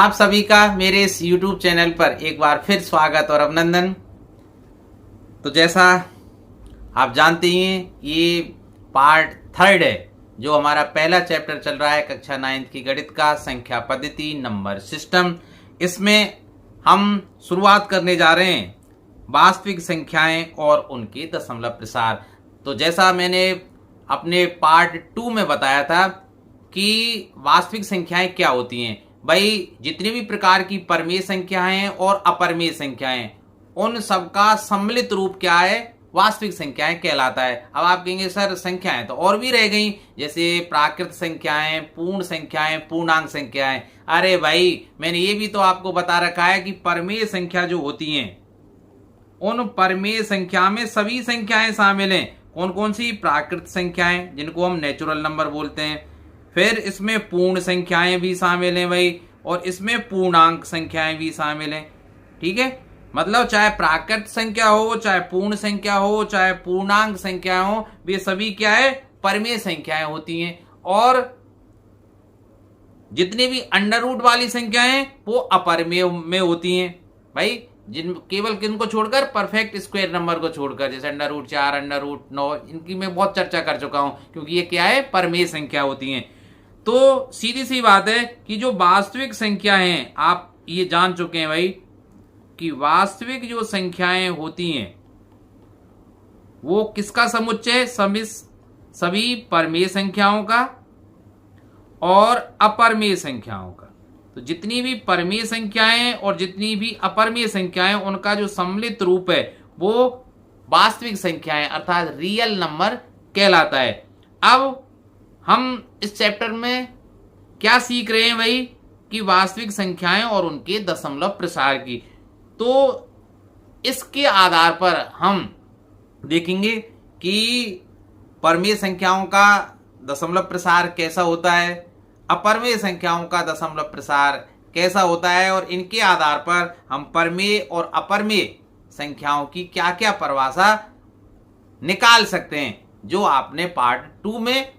आप सभी का मेरे इस YouTube चैनल पर एक बार फिर स्वागत और अभिनंदन। तो जैसा आप जानते ही हैं, ये पार्ट 3 है जो हमारा पहला चैप्टर चल रहा है कक्षा 9th की गणित का, संख्या पद्धति नंबर सिस्टम। इसमें हम शुरुआत करने जा रहे हैं वास्तविक संख्याएं और उनके दशमलव प्रसार। तो जैसा मैंने अपने पार्ट 2 में बताया था कि वास्तविक संख्याएं क्या होती हैं, भाई जितनी भी प्रकार की परमेय संख्याएं और अपरमेय संख्याएं, उन सबका सम्मिलित रूप क्या है, वास्तविक संख्याएं कहलाता है। अब आप कहेंगे सर संख्याएं तो और भी रह गई, जैसे प्राकृत संख्याएं, पूर्ण संख्याएं, पूर्णांक संख्याएं। अरे भाई मैंने ये भी तो आपको बता रखा है कि परमेय संख्या जो होती हैं, उन परमेय संख्या में सभी संख्याएं शामिल हैं। कौन कौन सी? प्राकृत संख्याएं जिनको हम नेचुरल नंबर बोलते हैं, फिर इसमें पूर्ण संख्याएं भी शामिल हैं भाई, और इसमें पूर्णांक संख्याएं भी शामिल हैं। ठीक है, मतलब चाहे प्राकृत संख्या हो, चाहे पूर्ण संख्या हो, चाहे पूर्णांक संख्या हो, वे सभी क्या है, परमेय संख्याएं होती हैं। और जितनी भी अंडर रूट वाली संख्याएं वो अपरमेय में होती हैं भाई, केवल किनको छोड़कर, परफेक्ट स्क्वायर नंबर को छोड़कर, जैसे अंडर रूट 4, अंडर रूट 9, इनकी मैं बहुत चर्चा कर चुका हूं क्योंकि ये क्या है, परमेय संख्या होती हैं। तो सीधी सी बात है कि जो वास्तविक संख्या हैं, आप ये जान चुके हैं भाई कि वास्तविक जो संख्याएं होती हैं वो किसका समुच्चय है? सभी परमेय संख्याओं का और अपरमेय संख्याओं का। तो जितनी भी परमेय संख्याएं और जितनी भी अपरमेय संख्याएं, उनका जो सम्मिलित रूप है वो वास्तविक संख्याएं अर्थात रियल नंबर कहलाता है। अब हम इस चैप्टर में क्या सीख रहे हैं भाई कि वास्तविक संख्याएं और उनके दशमलव प्रसार की। तो इसके आधार पर हम देखेंगे कि परमेय संख्याओं का दशमलव प्रसार कैसा होता है, अपरमेय संख्याओं का दशमलव प्रसार कैसा होता है, और इनके आधार पर हम परमेय और अपरमेय संख्याओं की क्या क्या परिभाषा निकाल सकते हैं, जो आपने पार्ट 2 में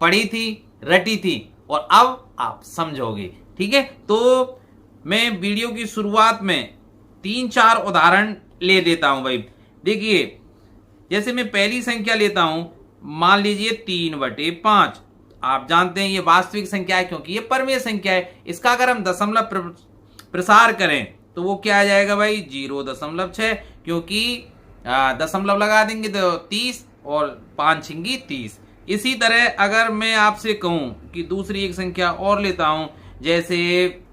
पढ़ी थी, रटी थी, और अब आप समझोगे। ठीक है, तो मैं वीडियो की शुरुआत में 3-4 उदाहरण ले देता हूं भाई। देखिए, जैसे मैं पहली संख्या लेता हूं, मान लीजिए 3/5। आप जानते हैं ये वास्तविक संख्या है क्योंकि ये परमेय संख्या है। इसका अगर हम दशमलव प्रसार करें तो वो क्या आ जाएगा भाई, 0.6, क्योंकि दशमलव लगा देंगे तो 30 और 5 छिंगी 30। इसी तरह अगर मैं आपसे कहूं कि दूसरी एक संख्या और लेता हूं, जैसे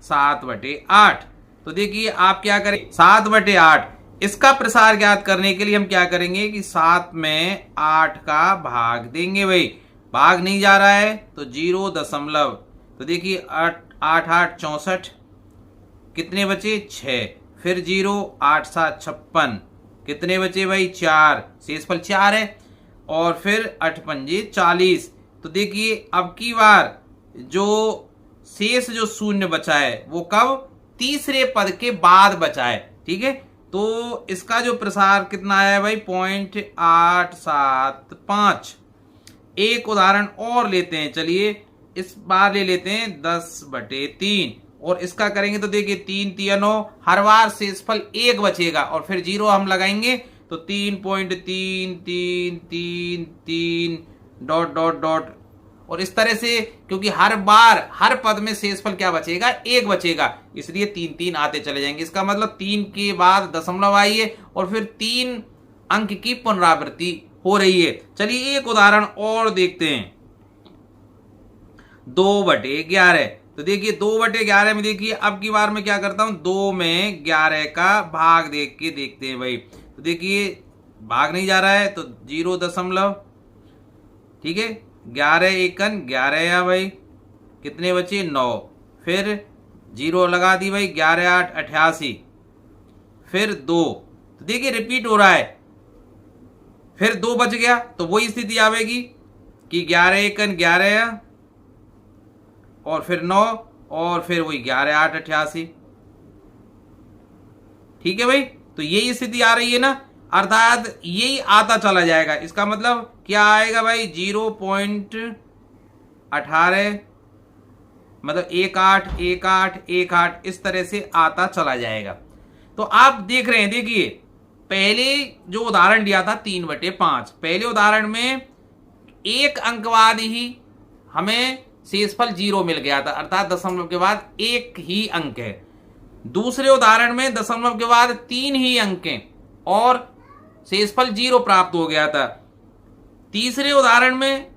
7/8, तो देखिए आप क्या करें, 7/8, इसका प्रसार ज्ञात करने के लिए हम क्या करेंगे कि 7 में 8 का भाग देंगे भाई। भाग नहीं जा रहा है तो 0 तो देखिए 8 64, कितने बचे, 6, फिर 0 8 7 56, कितने बचे भाई, 4, शेषफल 4 है, और फिर 8 पंजे 40। तो देखिए अब की बार जो शेष जो शून्य बचा है वो कब, तीसरे पद के बाद बचा है। ठीक है, तो इसका जो प्रसार कितना आया भाई, 0.875। एक उदाहरण और लेते हैं, चलिए इस बार ले लेते हैं 10/3, और इसका करेंगे तो देखिए 3 3 9, हर बार शेषफल 1 बचेगा और फिर 0 हम लगाएंगे तो 3.333 डॉट डॉट डॉट, और इस तरह से, क्योंकि हर बार हर पद में शेषफल क्या बचेगा, 1 बचेगा, इसलिए 3 3 आते चले जाएंगे। इसका मतलब 3 के बाद दशमलव आई है और फिर 3 अंक की पुनरावृत्ति हो रही है। चलिए एक उदाहरण और देखते हैं, 2/11। तो देखिए 2/11 में देखिए अब की बार मैं क्या करता हूं, 2 में 11 का भाग देख के देखते हैं भाई। तो देखिए भाग नहीं जा रहा है तो 0 ठीक है, 11 एकन 11 या भाई, कितने बचे, 9, फिर 0 लगा दी भाई, 11 8 88, फिर 2, तो देखिए रिपीट हो रहा है, फिर 2 बच गया तो वही स्थिति आवेगी कि 11 एकन 11 और फिर 9, और फिर वही 11 8 88। ठीक है भाई, तो यही स्थिति आ रही है ना, अर्थात यही आता चला जाएगा। इसका मतलब क्या आएगा भाई, 0.18 मतलब 1 8 1 8 1 8 इस तरह से आता चला जाएगा। तो आप देख रहे हैं, देखिए पहले जो उदाहरण दिया था 3/5, पहले उदाहरण में एक अंक बाद ही हमें शेषफल 0 मिल गया था, अर्थात दशमलव के बाद एक ही अंक है। दूसरे उदाहरण में दशमलव के बाद 3 ही अंक हैं और शेषफल 0 प्राप्त हो गया था। तीसरे उदाहरण में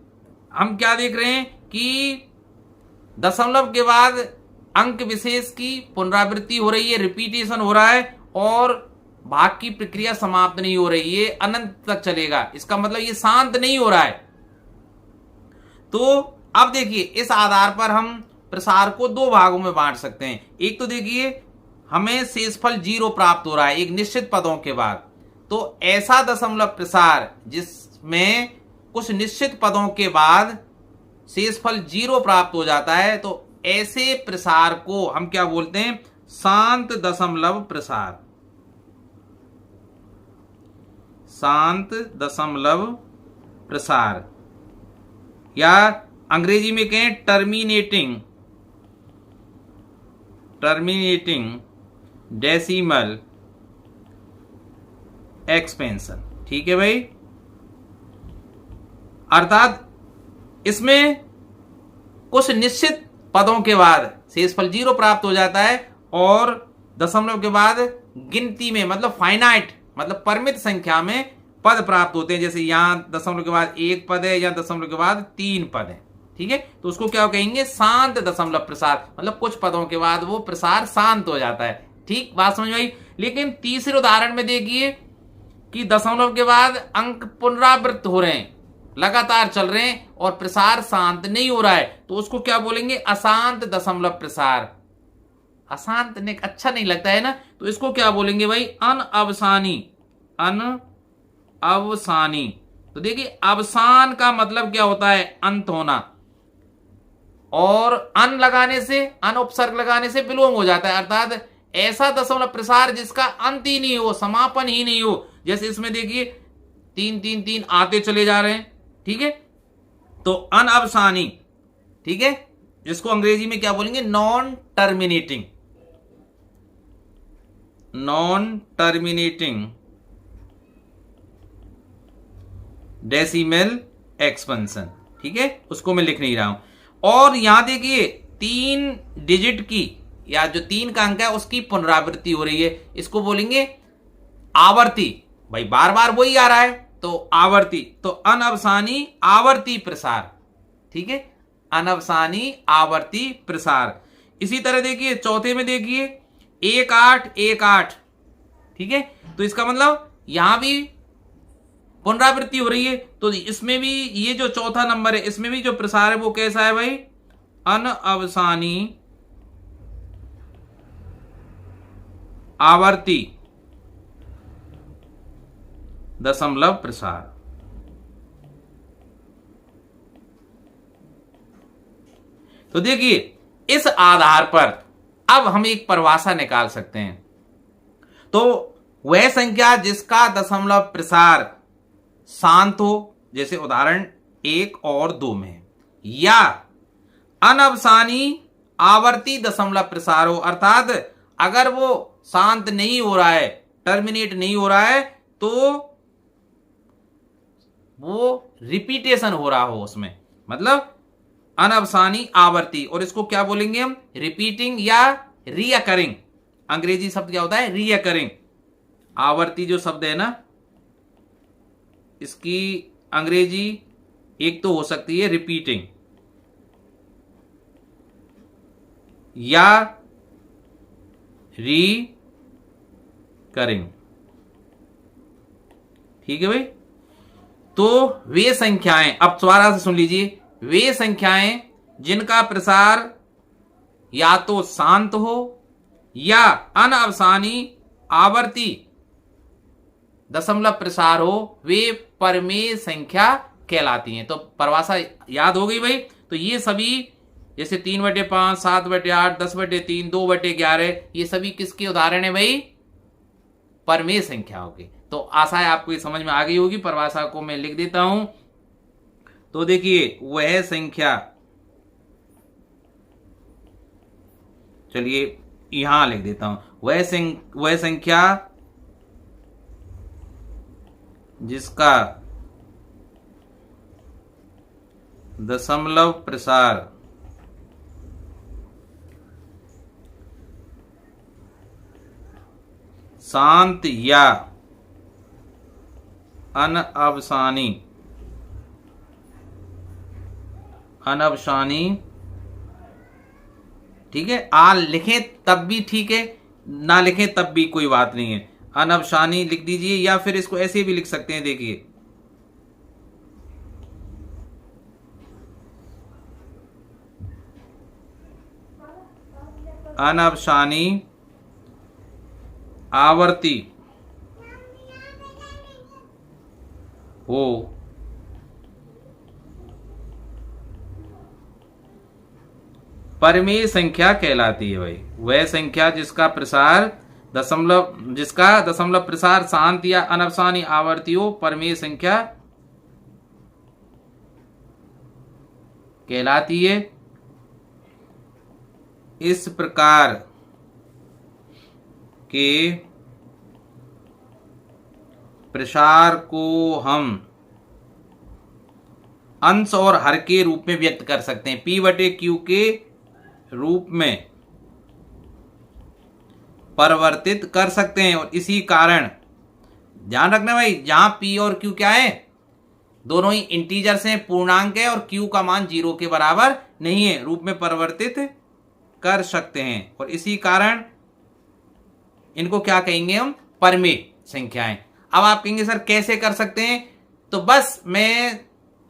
हम क्या देख रहे हैं कि दशमलव के बाद अंक विशेष की पुनरावृत्ति हो रही है, रिपीटेशन हो रहा है और भाग की प्रक्रिया समाप्त नहीं हो रही है, अनंत तक चलेगा। इसका मतलब ये शांत नहीं हो रहा है। तो अब देखिए इस आधार पर हम प्रसार को दो भागों में बांट सकते हैं। एक तो देखिए हमें शेषफल 0 प्राप्त हो रहा है एक निश्चित पदों के बाद, तो ऐसा दशमलव प्रसार जिसमें कुछ निश्चित पदों के बाद शेषफल 0 प्राप्त हो जाता है, तो ऐसे प्रसार को हम क्या बोलते हैं? शांत दशमलव प्रसार। शांत दशमलव प्रसार, या अंग्रेजी में कहें टर्मिनेटिंग डेसिमल एक्सपेंशन। ठीक है भाई, अर्थात इसमें कुछ निश्चित पदों के बाद शेषफल 0 प्राप्त हो जाता है और दशमलव के बाद गिनती में मतलब फाइनाइट मतलब परिमित संख्या में पद प्राप्त होते हैं। जैसे यहां दशमलव के बाद 1 पद है या दशमलव के बाद 3 पद है। ठीक है, तो उसको क्या कहेंगे? शांत दशमलव प्रसार, मतलब कुछ पदों के बाद वो प्रसार शांत हो जाता है। ठीक, बात समझ में आई। लेकिन तीसरे उदाहरण में देखिए कि दशमलव के बाद अंक पुनरावृत्त हो रहे हैं, लगातार चल रहे हैं और प्रसार शांत नहीं हो रहा है, तो उसको क्या बोलेंगे? अशांत दशमलव प्रसार। अशांत ने अच्छा नहीं लगता है ना, तो इसको क्या बोलेंगे भाई? अनअवसानी। अनअवसानी। तो देखिए अवसान का मतलब क्या होता है? अंत होना, और अन लगाने से, अन उपसर्ग लगाने से विलोम हो जाता है, अर्थात ऐसा दशमलव प्रसार जिसका अंत ही नहीं हो, समापन ही नहीं हो। जैसे इसमें देखिए 3 3 3 आते चले जा रहे हैं। ठीक है, तो अनअवसानी। ठीक है, जिसको अंग्रेजी में क्या बोलेंगे? Non terminating. Non terminating decimal expansion. ठीक है, उसको मैं लिख नहीं रहा हूं। और यहां देखिए 3 डिजिट की या जो 3 का अंक है उसकी पुनरावृत्ति हो रही है, इसको बोलेंगे आवर्ती। भाई बार बार वही आ रहा है तो आवर्ती, तो अनअवसानी आवर्ती प्रसार। ठीक है, अनअवसानी आवर्ती प्रसार। इसी तरह देखिए चौथे में देखिए 1 8 1 8। ठीक है, तो इसका मतलब यहां भी पुनरावृत्ति हो रही है, तो इसमें भी ये जो चौथा नंबर है इसमें भी जो प्रसार है वो कैसा है भाई? अनअवसानी आवर्ती दशमलव प्रसार। तो देखिए इस आधार पर अब हम एक परिभाषा निकाल सकते हैं। तो वह संख्या जिसका दशमलव प्रसार शांत हो, जैसे उदाहरण 1 और 2 में, या अनअवसानी आवर्ती दशमलव प्रसार हो, अर्थात अगर वो शांत नहीं हो रहा है, टर्मिनेट नहीं हो रहा है, तो वो रिपीटेशन हो रहा हो उसमें, मतलब अनअवसानी आवर्ती। और इसको क्या बोलेंगे हम? रिपीटिंग या रीअकरिंग। अंग्रेजी शब्द क्या होता है? रीअकरिंग। आवर्ती जो शब्द है ना, इसकी अंग्रेजी एक तो हो सकती है रिपीटिंग या रीकरिंग। ठीक है भाई, तो वे संख्याएं, अब दोबारा से सुन लीजिए, वे संख्याएं जिनका प्रसार या तो शांत हो या अनअवसानी आवर्ती दशमलव प्रसार हो, वे परमेय संख्या कहलाती हैं। तो परिभाषा याद हो गई भाई। तो ये सभी जैसे 3/5, 7/8, 10/3, 2/11, ये सभी किसके उदाहरण है भाई? परमेय संख्याओं के। तो आशा है आपको ये समझ में आ गई होगी। परिभाषा को मैं लिख देता हूं। तो देखिए वह संख्या चलिए यहां लिख देता हूं, वह संख्या जिसका दशमलव प्रसार शांत या अनवसानी, ठीक है, आ लिखें तब भी ठीक है, ना लिखें तब भी कोई बात नहीं है, अनवसानी लिख दीजिए, या फिर इसको ऐसे भी लिख सकते हैं, देखिए अनवसानी आवर्ती हो परिमेय संख्या कहलाती है भाई। वह संख्या जिसका दशमलव प्रसार शांत या अनवसानी आवर्ती हो परिमेय संख्या कहलाती है। इस प्रकार के प्रसार को हम अंश और हर के रूप में व्यक्त कर सकते हैं, P/Q के रूप में परिवर्तित कर सकते हैं। और इसी कारण ध्यान रखना भाई, जहां P और Q क्या है, दोनों ही इंटीजर्स हैं, पूर्णांक है, और Q का मान 0 के बराबर नहीं है, रूप में परिवर्तित कर सकते हैं। और इसी कारण इनको क्या कहेंगे हम, परिमेय संख्याएं। अब आप कहेंगे सर कैसे कर सकते हैं, तो बस मैं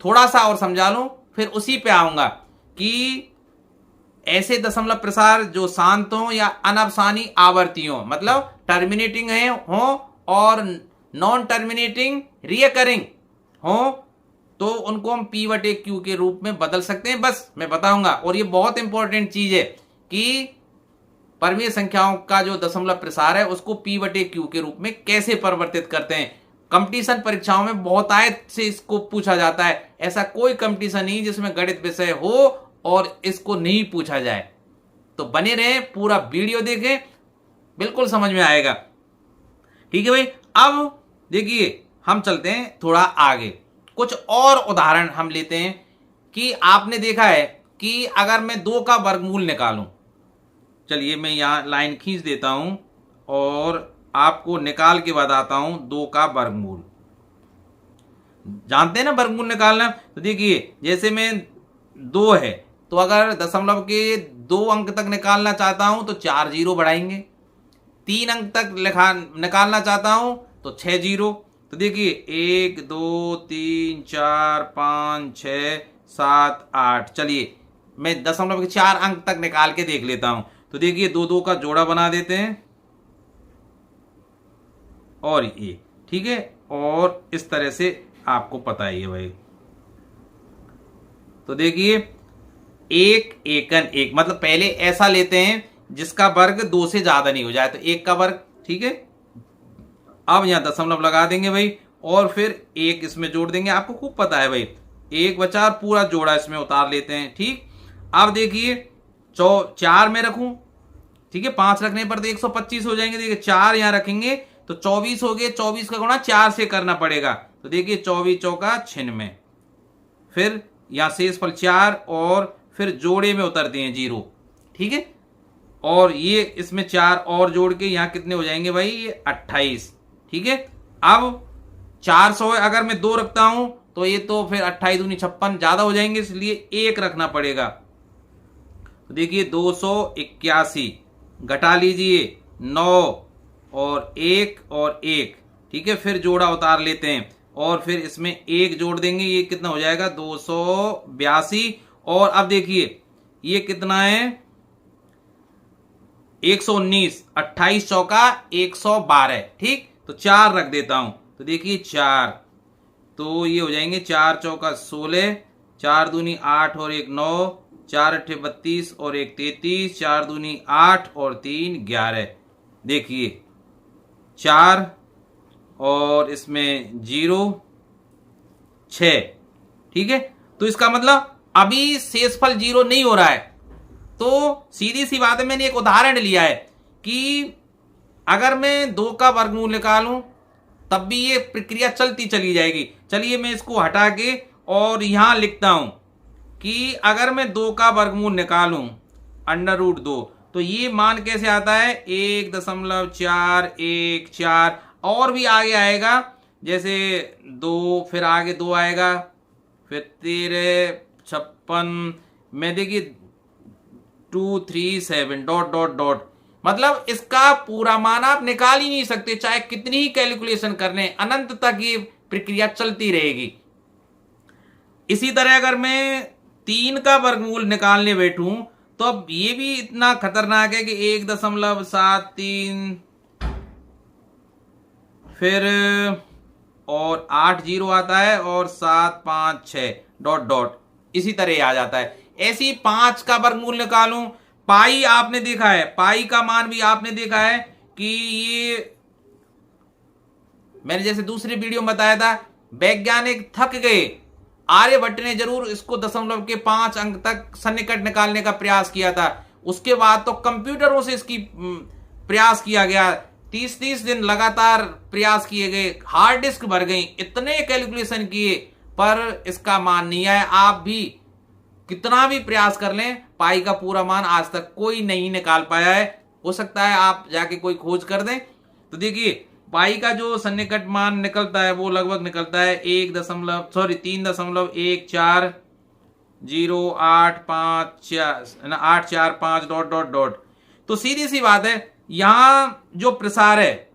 थोड़ा सा और समझा लूं, फिर उसी पे आऊंगा कि ऐसे दशमलव प्रसार जो शांत हो या अनवसानी आवर्ती हो, मतलब टर्मिनेटिंग है हो और नॉन टर्मिनेटिंग रिकरिंग हो, तो उनको हम P/Q के रूप में बदल सकते हैं, बस मैं बताऊंगा। और ये बहुत इंपॉर्टेंट चीज है कि परिमेय संख्याओं का जो दशमलव प्रसार है उसको P/Q के रूप में कैसे परिवर्तित करते हैं। कंपटीशन परीक्षाओं में बहुत आयत से इसको पूछा जाता है, ऐसा कोई कंपटीशन नहीं जिसमें गणित विषय हो और इसको नहीं पूछा जाए। तो बने रहे, पूरा वीडियो देखें, बिल्कुल समझ में आएगा। ठीक है भाई, अब देखिए हम चलते हैं थोड़ा आगे, कुछ और उदाहरण हम लेते हैं कि आपने देखा है कि अगर मैं 2 का वर्गमूल निकालूं, चलिए मैं यहां लाइन खींच देता हूं और आपको निकाल के बताता हूं 2 का वर्गमूल। जानते हैं ना वर्गमूल निकालना, तो देखिए जैसे मैं 2 है, तो अगर दशमलव के 2 अंक तक निकालना चाहता हूं तो 4 जीरो बढ़ाएंगे, 3 अंक तक निकालना चाहता हूं तो 6 जीरो। तो देखिए 1 2 3 4 5 6 7 8, चलिए मैं दशमलव के 4 अंक तक निकाल के देख लेता हूं। तो देखिए 2 का जोड़ा बना देते हैं और ये, ठीक है, और इस तरह से आपको पता ही है भाई। तो देखिए 1 एकन 1, मतलब पहले ऐसा लेते हैं जिसका वर्ग 2 से ज्यादा नहीं हो जाए, तो 1 का वर्ग, ठीक है। अब यहां दशमलव लगा देंगे भाई और फिर 1 इसमें जोड़ देंगे, आपको खूब पता है भाई, 1 बचा, पूरा जोड़ा इसमें उतार लेते हैं, ठीक। अब देखिए 4 में रखूं, ठीक है, 5 रखने पर तो 125 हो जाएंगे। देखिए 4 यहां रखेंगे तो 24 हो गए, 24 का गुणा 4 से करना पड़ेगा, तो देखिए 24 चौका 96, फिर यहां शेषफल 4 और फिर जोड़े में उतरते हैं 0, ठीक है। और ये इसमें 4 और जोड़ के यहां कितने हो जाएंगे भाई, ये 28, ठीक है। अब 400 अगर मैं 2 रखता हूं तो ये तो फिर 28 दूनी 56 ज्यादा हो जाएंगे, इसलिए 1 रखना पड़ेगा। तो देखिए 281, घटा लीजिए 9 और 1 और 1, ठीक है, फिर जोड़ा उतार लेते हैं और फिर इसमें 1 जोड़ देंगे, ये कितना हो जाएगा 282। और अब देखिए ये कितना है 119, 28 चौका 112, ठीक। तो 4 रख देता हूं, तो देखिए 4, तो ये हो जाएंगे 4 चौका 16, 4 दूनी 8 और 1 9, 4 अट्ठे 32 और 1 33, 4 दूनी 8 और 3 11। देखिए 4 और इसमें 0 6, ठीक है। तो इसका मतलब अभी शेषफल 0 नहीं हो रहा है, तो सीधी सी बात है, मैंने एक उदाहरण लिया है कि अगर मैं 2 का वर्गमूल निकालूं तब भी ये प्रक्रिया चलती चली जाएगी। चलिए मैं इसको हटा के और यहां लिखता हूं कि अगर मैं 2 का वर्गमूल निकालूं √2, तो ये मान कैसे आता है 1.414, और भी आगे आएगा, जैसे 2, फिर आगे 2 आएगा, फिर 13, 56 में देखिए 237 डॉट डॉट डॉट। मतलब इसका पूरा मान आप निकाल ही नहीं सकते, चाहे कितनी ही कैलकुलेशन कर लें, अनंत तक ये प्रक्रिया चलती रहेगी। इसी तरह अगर मैं 3 का वर्गमूल निकालने बैठूं तो अब ये भी इतना खतरनाक है कि 1.73, फिर और 8 जीरो आता है और 756 डॉट डॉट, इसी तरह आ जाता है। ऐसी 5 का वर्गमूल निकालूं, पाई आपने देखा है, पाई का मान भी आपने देखा है कि ये मैंने जैसे दूसरी वीडियो में बताया था, वैज्ञानिक थक गए, आर्यभट्ट ने जरूर इसको दशमलव के 5 अंक तक सन्निकट निकालने का प्रयास किया था, उसके बाद तो कंप्यूटरों से इसकी प्रयास किया गया, 30-30 दिन लगातार प्रयास किए गए, हार्ड डिस्क भर गई, इतने कैलकुलेशन किए पर इसका मान नहीं आया। आप भी कितना भी प्रयास कर लें, पाई का पूरा मान आज तक कोई नहीं निकाल पाया है। हो सकता है आप जाके कोई खोज कर दें। तो देखिए पाई का जो सन्निकट मान निकलता है वो लगभग निकलता है 3.0814085 डॉट डॉट डॉट। तो सीधी सी बात है, यहां जो प्रसार है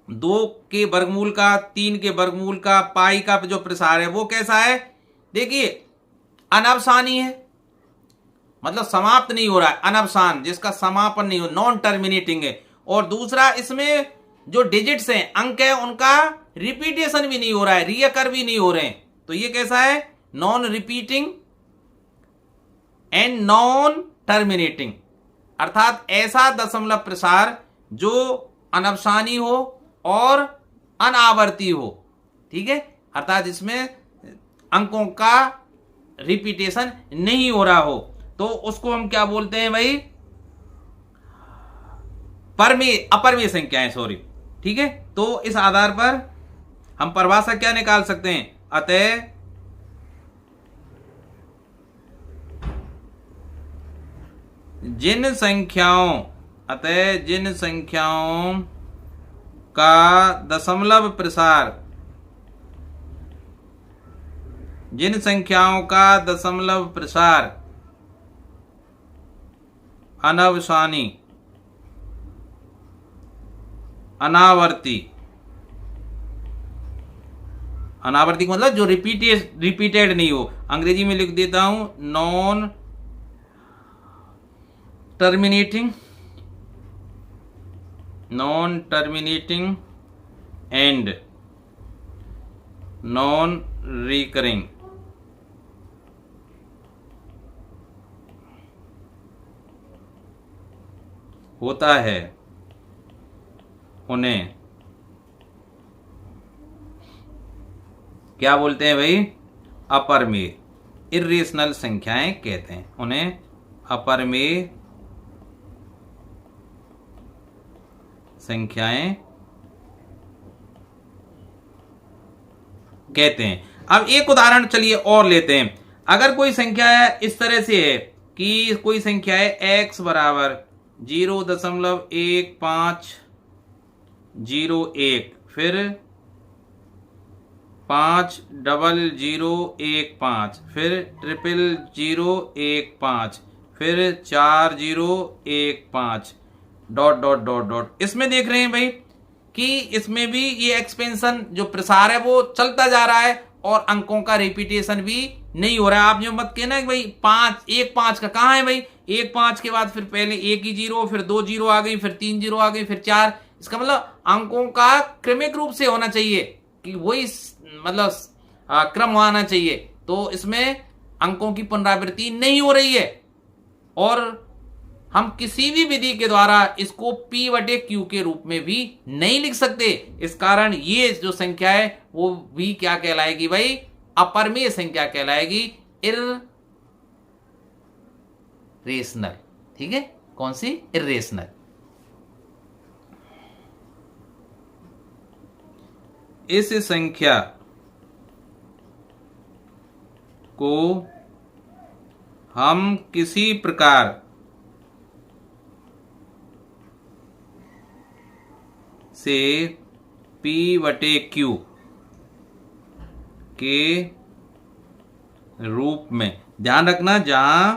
2 के वर्गमूल का, 3 के वर्गमूल का, पाई का जो प्रसार है वो कैसा है, देखिए अनवसानी है, मतलब समाप्त नहीं हो रहा है, अनवसान, जिसका समापन नहीं हो, नॉन टर्मिनेटिंग है। और दूसरा, इसमें जो डिजिट्स हैं, अंक है, उनका रिपीटेशन भी नहीं हो रहा है, रियकर भी नहीं हो रहे हैं। तो ये कैसा है, non repeating and non terminating, अर्थात ऐसा दशमलव प्रसार जो अनवसानी हो और अनावर्ती हो, ठीक है, अर्थात इसमें अंकों का रिपीटेशन नहीं हो रहा हो, तो उसको हम क्या बोलते हैं भाई, अपरमेय संख्याएं, सॉरी, ठीक है। तो इस आधार पर हम परिभाषा क्या निकाल सकते हैं, अतः जिन संख्याओं का दशमलव प्रसार, जिन संख्याओं का दशमलव प्रसार अनवसानी, अनावर्ती मतलब जो रिपीटेड नहीं हो, अंग्रेजी में लिख देता हूं non terminating and non recurring, होता है, उन्हें क्या बोलते हैं भाई, अपरमेय, इर्रेशनल संख्याएं कहते हैं, उन्हें अपरमेय संख्याएं कहते हैं। अब एक उदाहरण चलिए और लेते हैं। अगर कोई संख्या इस तरह से है कि कोई संख्या है x बराबर 0.1501, फिर 50015, फिर 00015, फिर 4015 डॉट डॉट डॉट डॉट। इसमें देख रहे हैं भाई कि इसमें भी ये एक्सपेंशन जो प्रसार है वो चलता जा रहा है और अंकों का रिपीटेशन भी नहीं हो रहा है। आप जो मत कहना कि भाई 1 5 का कहां है भाई, 1 5 के बाद फिर पहले 1 ही जीरो, फिर 2 जीरो आ गई, फिर 3 जीरो आ गई, फिर 4। इसका मतलब अंकों का क्रमिक रूप से होना चाहिए कि वही मतलब क्रम आना चाहिए। तो इसमें अंकों की पुनरावृत्ति नहीं हो रही है और हम किसी भी विधि के द्वारा इसको P/Q के रूप में भी नहीं लिख सकते। इस कारण ये जो संख्या है वो भी क्या कहलाएगी भाई, अपरमेय संख्या कहलाएगी, इर्रेशनल। ठीक है, कौन सी? इर्रेशनल। इस संख्या को हम किसी प्रकार से P/Q के रूप में, ध्यान रखना जहां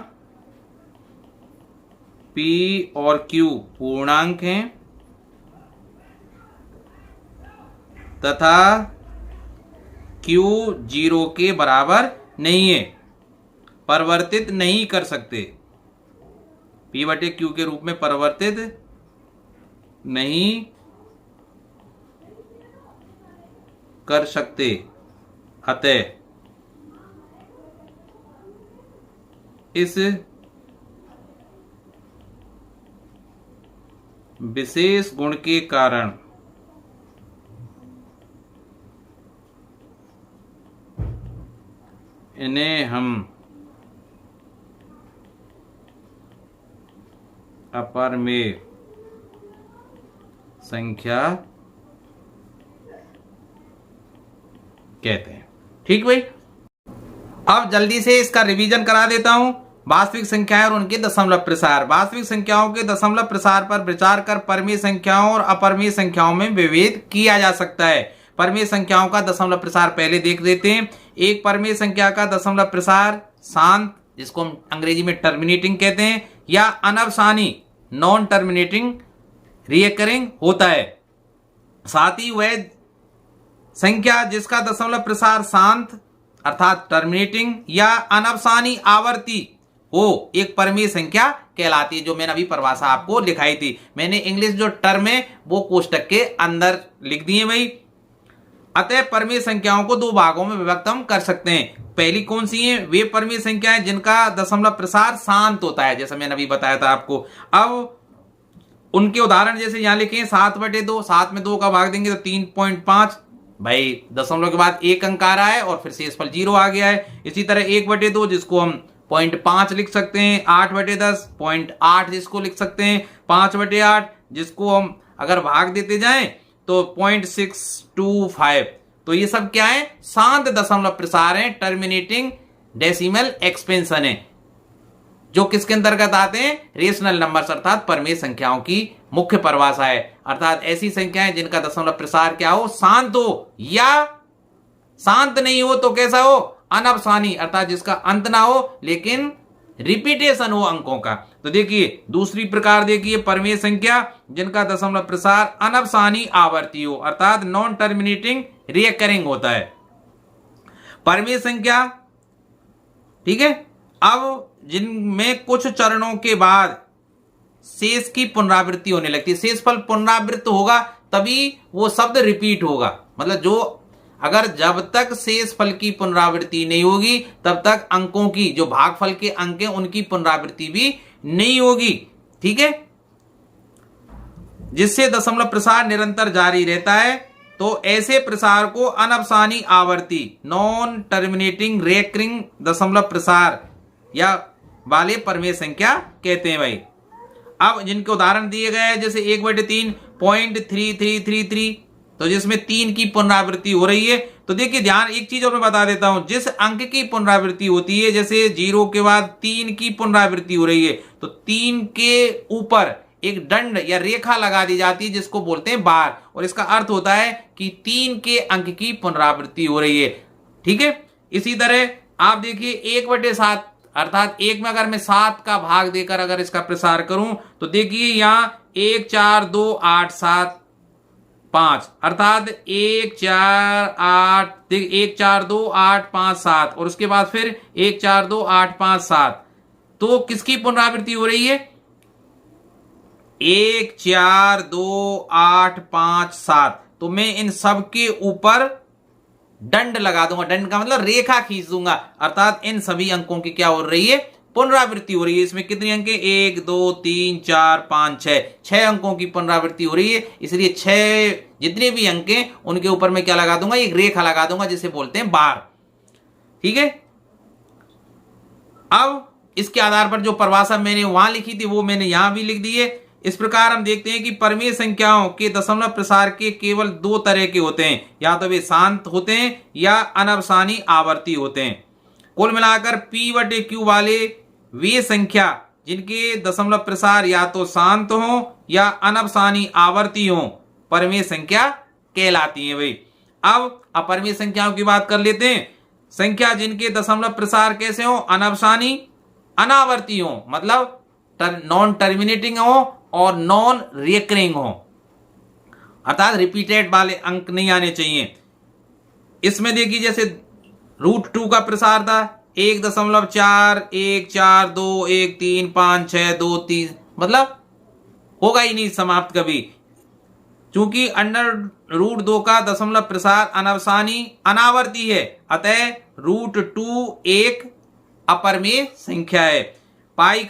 P और Q पूर्णांक हैं तथा Q 0 के बराबर नहीं है, परिवर्तित नहीं कर सकते, P/Q के रूप में परिवर्तित नहीं कर सकते। अतः इस विशेष गुण के कारण इन्हें हम अपरमेय संख्या कहते हैं। ठीक भाई, अब जल्दी से इसका रिवीजन करा देता हूं। वास्तविक संख्याएं और उनके दशमलव प्रसार। वास्तविक संख्याओं के दशमलव प्रसार पर विचार कर परमेय संख्याओं और अपरमेय संख्याओं में विभेद किया जा सकता है। परमेय संख्याओं का दशमलव प्रसार पहले देख लेते हैं। एक परमेय संख्या का दशमलव प्रसार शांत, जिसको हम अंग्रेजी में टर्मिनेटिंग कहते हैं, या अनवसानी नॉन टर्मिनेटिंग रिकरिंग होता है। साथ ही वह संख्या जिसका दशमलव प्रसार शांत अर्थात टर्मिनेटिंग या अनवसानी आवर्ती हो, एक परमेय संख्या कहलाती है, जो मैंने अभी परिभाषा आपको लिखाई थी। मैंने इंग्लिश जो टर्म है वो कोष्टक के अंदर लिख दिए भाई। अतः परमेय संख्याओं को दो भागों में विभक्त हम कर सकते हैं। पहली कौन सी है? वे परमेय संख्याएं जिनका दशमलव प्रसार शांत होता है, जैसा मैंने अभी बताया था आपको। अब उनके उदाहरण जैसे यहां लिखे 7/2, 7 में 2 का भाग देंगे तो 3.5, भाई दशमलव के बाद एक अंक आ रहा है और फिर शेषफल 0 आ गया है। इसी तरह 1/2 जिसको हम 0.5 लिख सकते हैं, 8/10 0.8 जिसको लिख सकते हैं, 5/8 जिसको हम अगर भाग देते जाएं तो 0.625। तो ये सब क्या है? शांत दशमलव प्रसार है, टर्मिनेटिंग डेसिमल एक्सपेंशन है, जो किसके अंतर्गत आते हैं? रेशनल नंबर्स अर्थात परमेय संख्याओं की मुख्य परिभाषा है। अर्थात ऐसी संख्याएं जिनका दशमलव प्रसार क्या हो? शांत हो, या शांत नहीं हो तो कैसा हो? अनवसानी अर्थात जिसका अंत ना हो लेकिन रिपीटेशन हो अंकों का। तो देखिए दूसरी प्रकार, देखिए परमेय संख्या जिनका दशमलव प्रसार अनवसानी आवर्ती हो अर्थात नॉन टर्मिनेटिंग रिकरिंग होता है। परमेय संख्या, ठीक है, अब जिनमें कुछ चरणों के बाद शेष की पुनरावृत्ति होने लगती है, शेषफल पुनरावृत्त होगा तभी वो शब्द रिपीट होगा। मतलब जो अगर जब तक शेषफल की पुनरावृत्ति नहीं होगी तब तक अंकों की, जो भागफल के अंक हैं उनकी पुनरावृत्ति भी नहीं होगी। ठीक है, जिससे दशमलव प्रसार निरंतर जारी रहता है। तो ऐसे प्रसार को अनवसानी आवर्ती नॉन टर्मिनेटिंग रेकरिंग दशमलव प्रसार या वाले परमेय संख्या कहते हैं भाई। अब जिनके उदाहरण दिए गए हैं जैसे 1/3 0.3333, तो जिसमें 3 की पुनरावृत्ति हो रही है। तो देखिए ध्यान, एक चीज और मैं बता देता हूं, जिस अंक की पुनरावृत्ति होती है, जैसे 0 के बाद 3 की पुनरावृत्ति हो रही है, तो 3 के ऊपर एक दंड या रेखा लगा दी जाती है जिसको बोलते हैं बार, और इसका अर्थ होता है कि 3 के अंक की पुनरावृत्ति हो रही है। ठीक है, इसी तरह आप देखिए 1/7 अर्थात 1 में अगर मैं 7 का भाग देकर अगर इसका प्रसार करूं तो देखिए यहां 1 4 2 8 7 5 अर्थात 1 4 8 1 4 2 8 5 7 और उसके बाद फिर 1 4 2 8 5 7। तो किसकी पुनरावृत्ति हो रही है? 1 4 2 8 5 7। तो मैं इन सब के ऊपर दंड लगा दूंगा, दंड का मतलब रेखा खींच दूंगा, अर्थात इन सभी अंकों की क्या हो रही है? पुनरावृत्ति हो रही है। इसमें कितने अंक? 1 2 3 4 5 6, 6 अंकों की पुनरावृत्ति हो रही है। इसलिए 6 जितने भी अंक हैं उनके ऊपर मैं क्या लगा दूंगा? एक रेखा लगा दूंगा जिसे बोलते हैं बार। ठीक है, अब इसके आधार पर जो परिभाषा मैंने वहां लिखी थी वो मैंने यहां भी लिख दी है। इस प्रकार हम देखते हैं कि परमेय संख्याओं के दशमलव प्रसार के केवल दो तरह के होते हैं, या तो वे शांत होते हैं या अनवसानी आवर्ती होते हैं। कुल मिलाकर P/Q वाले वे संख्या जिनके दशमलव प्रसार या तो शांत हो या अनवसानी आवर्ती हो परमेय संख्या कहलाती है। भाई अब अपरमेय संख्याओं की बात कर लेते हैं। संख्या जिनके दशमलव प्रसार कैसे हो, अनवसानी अनावर्ती हो, मतलब नॉन टर्मिनेटिंग हो और नॉन रिकरिंग हो, अर्थात रिपीटेड वाले अंक नहीं आने चाहिए। इसमें देखिए जैसे √2 का प्रसार था 1.4 1 4 2 1 3 5 6 2 3, मतलब होगा ही नहीं समाप्त कभी, चूंकि √2 का दशमलव प्रसार अनवसानी अनावर्ती है, अतः √2 एक अपरमेय संख्या है। पाई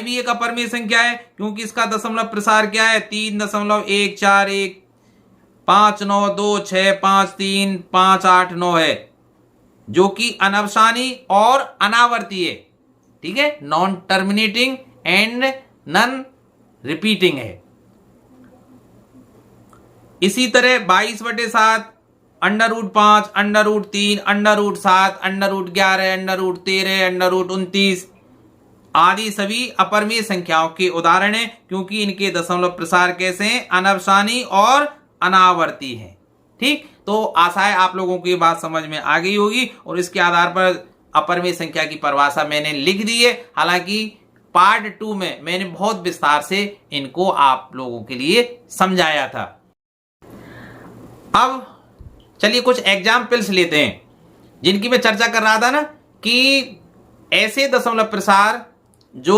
भी एक अपरमेय संख्या है, क्योंकि इसका दशमलव प्रसार क्या है 3.141 5 9 2 6 5 3 5 8 9 है, जो कि अनवसानी और अनावर्ती है। ठीक है, non terminating and non repeating है। इसी तरह 22/7 √5 √3 √7 √11 √13 √29 आदि सभी अपरमेय संख्याओं के उदाहरण हैं, क्योंकि इनके दशमलव प्रसार कैसे हैं, अनवसानी और अनावर्ती हैं। ठीक, तो आशा है आप लोगों को ये बात समझ में आ गई होगी, और इसके आधार पर अपरमेय संख्या की परिभाषा मैंने लिख दी है। हालांकि पार्ट 2 में मैंने बहुत विस्तार से इनको आप लोगों के लिए समझाया था। अब चलिए कुछ एग्जाम्पल्स लेते हैं, जिनकी मैं चर्चा कर रहा था ना, कि ऐसे दशमलव प्रसार जो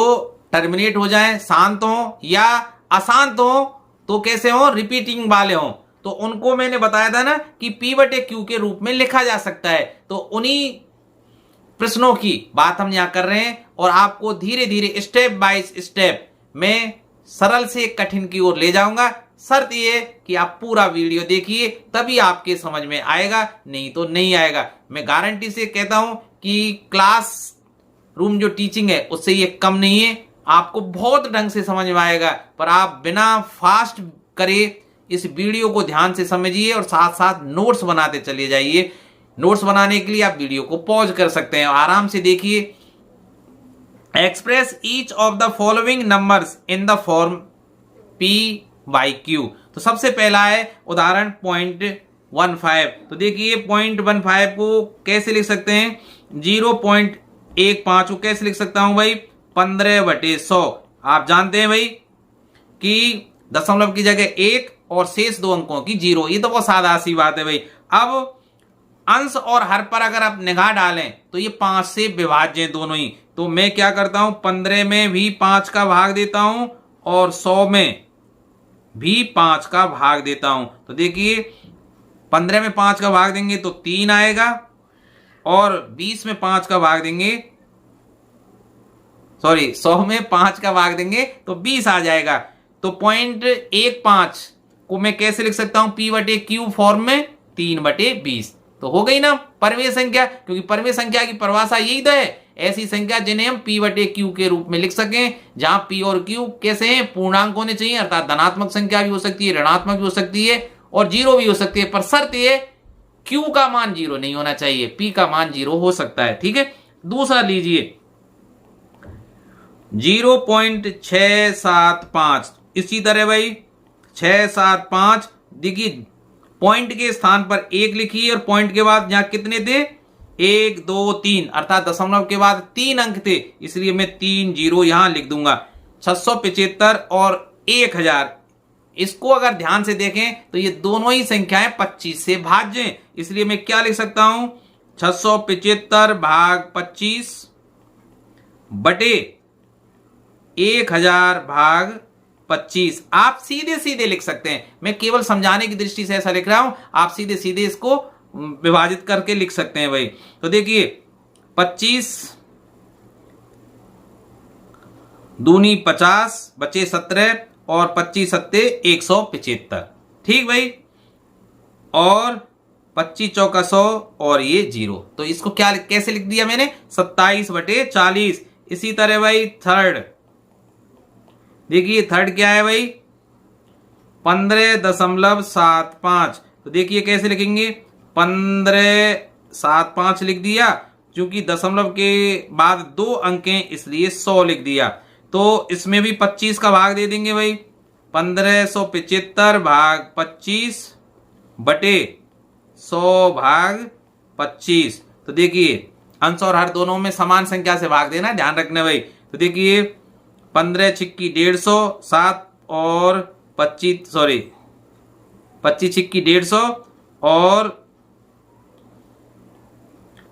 टर्मिनेट हो जाएं, शांत हो या अशांत हो, तो कैसे हो, रिपीटिंग वाले हो, तो उनको मैंने बताया था ना कि P/Q के रूप में लिखा जा सकता है। तो उन्हीं प्रश्नों की बात हम यहां कर रहे हैं, और आपको धीरे धीरे स्टेप बाय स्टेप मैं सरल से कठिन की ओर ले जाऊंगा। शर्त यह कि आप पूरा वीडियो देखिए, तभी आपके समझ में आएगा, नहीं तो नहीं आएगा। मैं गारंटी से कहता हूं कि क्लास रूम जो टीचिंग है उससे ये कम नहीं है, आपको बहुत ढंग से समझ में आएगा। पर आप बिना फास्ट करे इस वीडियो को ध्यान से समझिए और साथ साथ नोट्स बनाते चले जाइए। नोट्स बनाने के लिए आप वीडियो को पॉज कर सकते हैं, आराम से देखिए। Express each of the following numbers in the form P/Q। तो सबसे पहला है उदाहरण 0.15। तो देखिए 0.15 को कैसे लिख सकते हैं, 0.15 को कैसे लिख सकता हूं भाई, 15/100। आप जानते हैं भाई कि दशमलव की जगह 1 और शेष 2 अंकों की 0, ये तो बहुत सादा सी बात है भाई। अब अंश और हर पर अगर आप निगाह डालें तो ये 5 से विभाज्य हैं दोनों ही। तो मैं क्या करता हूं, 15 में भी 5 का भाग देता हूं और 100 में भी 5 का भाग देता हूं। तो देखिए 15 में 5 का भाग देंगे तो 3 आएगा, और 20 में 5 का भाग देंगे, 100 में 5 का भाग देंगे तो 20 आ जाएगा। तो 0.15 को मैं कैसे लिख सकता हूं, P/Q फॉर्म में 3/20। तो हो गई ना परमेय संख्या, क्योंकि परमेय संख्या की परिभाषा यही तो है, ऐसी संख्या जिन्हें हम P/Q के रूप में लिख सकें, जहां P और Q कैसे हैं, पूर्णांक होने चाहिए, अर्थात धनात्मक संख्या भी हो सकती है, ऋणात्मक भी हो सकती है और 0 भी हो सकती है, पर शर्त ये Q का मान 0 नहीं होना चाहिए, P का मान 0 हो सकता है। ठीक है, दूसरा लीजिए 0.675। इसी तरह भाई 675, देखिए पॉइंट के स्थान पर 1 लिखिए और पॉइंट के बाद यहां कितने थे, 1 2 3, अर्थात दशमलव के बाद 3 अंक थे, इसलिए मैं 3 0 यहां लिख दूंगा। 675 और 1000, इसको अगर ध्यान से देखें तो ये दोनों ही संख्याएं 25 से भाज्य हैं, इसलिए मैं क्या लिख सकता हूं, 675 भाग 25 बटे 1000 भाग 25। आप सीधे सीधे लिख सकते हैं, मैं केवल समझाने की दृष्टि से ऐसा लिख रहा हूं, आप सीधे सीधे इसको विभाजित करके लिख सकते हैं भाई। तो देखिए 25 दूनी 50 बचे 17 और 25 सत्ते 175। ठीक भाई, और 25 चौका 100 और ये 0। तो इसको क्या कैसे लिख दिया मैंने, 27/40। इसी तरह भाई थर्ड, देखिए थर्ड क्या है भाई, 15.75। तो देखिए कैसे लिखेंगे, 15.75 लिख दिया, क्योंकि दशमलव के बाद 2 अंक हैं इसलिए 100 लिख दिया। तो इसमें भी 25 का भाग दे देंगे भाई, 1575 भाग 25 बटे 100 भाग 25। तो देखिए अंश और हर दोनों में समान संख्या से भाग देना, ध्यान रखना भाई। तो देखिए 15 छिक्की 150, 7 और 25 छिक्की 150 और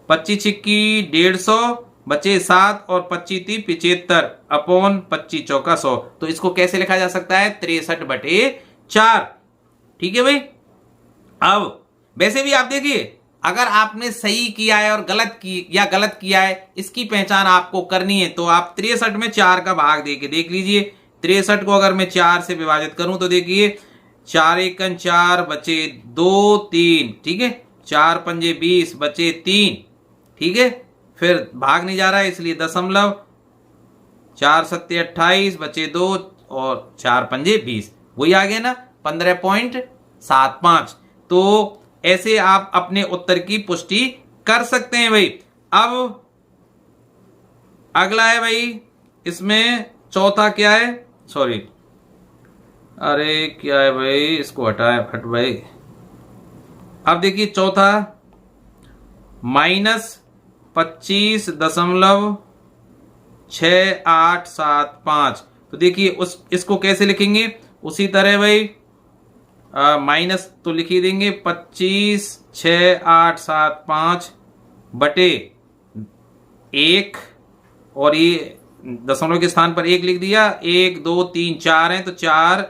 25 छिक्की 150 बचे 7 और 25 75 अपॉन 25 चौका 100। तो इसको कैसे लिखा जा सकता है, 63/4। ठीक है भाई। अब वैसे भी आप देखिए, अगर आपने सही किया है और गलत किया है, इसकी पहचान आपको करनी है। तो आप 63 में 4 का भाग देके देख लीजिए। 63 को अगर मैं 4 से विभाजित करूं तो देखिए 4 एकन 4 बचे 2 3, ठीक है, 4 पंजे 20 बचे 3, ठीक है, फिर भाग नहीं जा रहा है इसलिए दशमलव, 4 सत्ते 28 बचे 2 और 4 पंजे 20, वही आ गया ना 15.75। तो ऐसे आप अपने उत्तर की पुष्टि कर सकते हैं भाई। अब अगला है भाई, इसमें चौथा क्या है, सॉरी, अरे क्या है भाई, इसको हटाए हट भाई। अब देखिए चौथा, -25.6875। तो देखिए इसको कैसे लिखेंगे, उसी तरह भाई माइनस तो लिख ही देंगे, 25.6875 बटे 1 और ये दशमलव के स्थान पर 1 लिख दिया। 1 2 3 4 हैं तो 4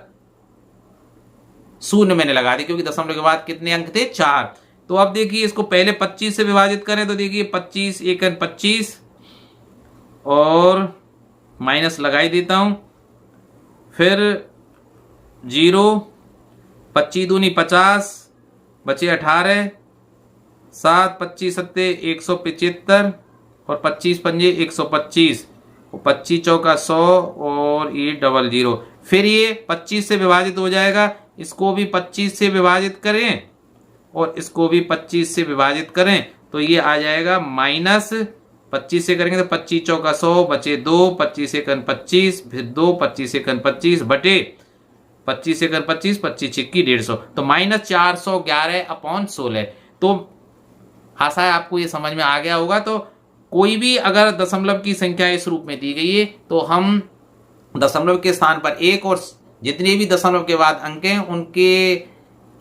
शून्य मैंने लगा दी, क्योंकि दशमलव के बाद कितने अंक थे, 4। तो अब देखिए इसको पहले 25 से विभाजित करें तो देखिए 25 एकन 25 और माइनस लगाई देता हूं, फिर 0, 25 दूनी 50 बचे 18, 7 25 सत्ते 175 और 25 पंजे 125, 25 चौका 100 और ये 00। फिर ये 25 से विभाजित हो जाएगा, इसको भी 25 से विभाजित करें और इसको भी 25 से विभाजित करें तो ये आ जाएगा माइनस, 25 से करेंगे तो 25 चौका 100 बचे 2, 25 एकन 25 फिर 2, 25 एकन 25 बटे 25 एकन 25, 25 छिक्की 150। तो -411/16। तो आशा है आपको ये समझ में आ गया होगा। तो कोई भी अगर दशमलव की संख्या इस रूप में दी गई है तो हम दशमलव के स्थान पर 1 और जितने भी दशमलव के बाद अंक हैं उनके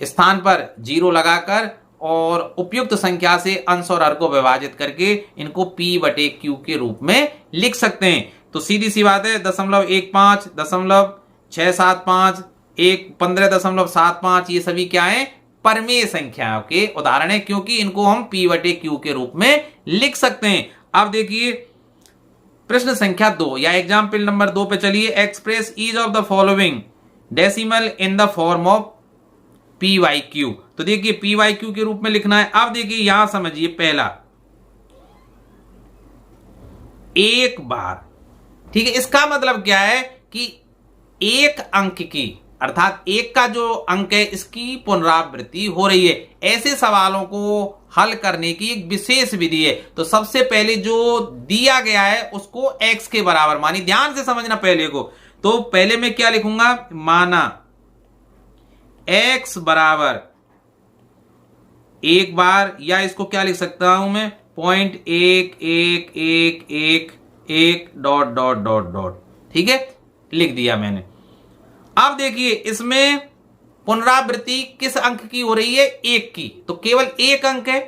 स्थान पर 0 लगाकर और उपयुक्त संख्या से अंश और हर को विभाजित करके इनको P/Q के रूप में लिख सकते हैं। तो सीधी सी बात है, 0.15, 0.675, 15.75 ये सभी क्या है, परमेय संख्याओं के उदाहरण है, क्योंकि इनको हम P/Q के रूप में लिख सकते हैं। अब देखिए प्रश्न संख्या 2 या एग्जाम्पल नंबर 2 पे चलिए। Express each of the following decimal in the form of P/Q। तो देखिए P/Q के रूप में लिखना है। अब देखिए यहां समझिए, पहला एक बार, ठीक है, इसका मतलब क्या है कि एक अंक की अर्थात 1 का जो अंक है इसकी पुनरावृत्ति हो रही है। ऐसे सवालों को हल करने की एक विशेष विधि है। तो सबसे पहले जो दिया गया है उसको x के बराबर मानी, ध्यान से समझना पहले को। तो पहले मैं क्या लिखूंगा, माना x बराबर एक बार, या इसको क्या लिख सकता हूं मैं, 0.1111 ... ठीक है, लिख दिया मैंने। अब देखिए इसमें पुनरावृत्ति किस अंक की हो रही है, 1 की। तो केवल 1 अंक है,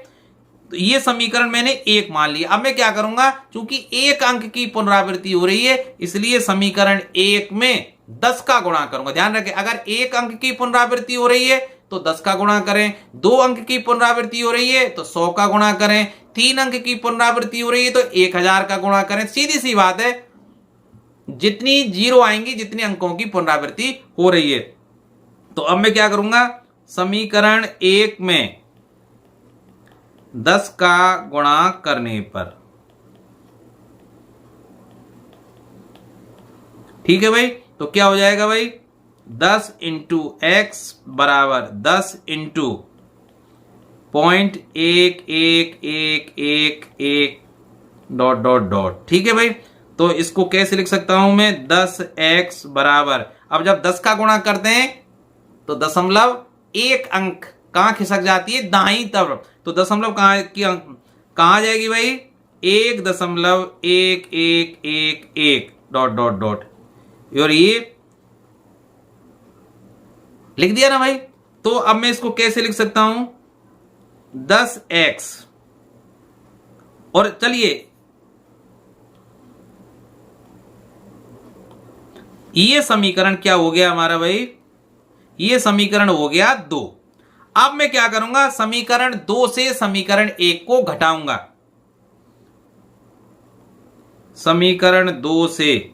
तो ये समीकरण मैंने 1 मान लिया। अब मैं क्या करूंगा, क्योंकि 1 अंक की पुनरावृत्ति हो रही है इसलिए समीकरण 1 में 10 का गुणा करूंगा। ध्यान रखें, अगर 1 अंक की पुनरावृत्ति हो रही है तो 10 का गुणा करें, 2 अंक की पुनरावृत्ति हो रही है तो 100 का गुणा करें, 3 अंक की पुनरावृत्ति हो रही है तो 1000 का गुणा करें। सीधी सी बात है, जितनी 0 आएंगी जितने अंकों की पुनरावृत्ति हो रही है। तो अब मैं क्या करूंगा, समीकरण 1 में 10 का गुणा करने पर। ठीक है भाई, तो क्या हो जाएगा भाई, 10 इंटू एक्स बराबर 10 इंटू 0.1111 डॉट डॉट डॉट। ठीक है भाई, तो इसको कैसे लिख सकता हूं मैं, 10x बराबर, अब जब 10 का गुणा करते हैं तो दशमलव एक अंक कहां खिसक जाती है, दाईं तरफ, तो दशमलव कहां की अंक कहां जाएगी भाई, 1.1111 डॉट डॉट डॉट, और ये लिख दिया ना भाई। तो अब मैं इसको कैसे लिख सकता हूं, 10x, और चलिए ये समीकरण क्या हो गया हमारा भाई, ये समीकरण हो गया 2। अब मैं क्या करूंगा, समीकरण 2 से समीकरण 1 को घटाऊंगा, समीकरण 2 से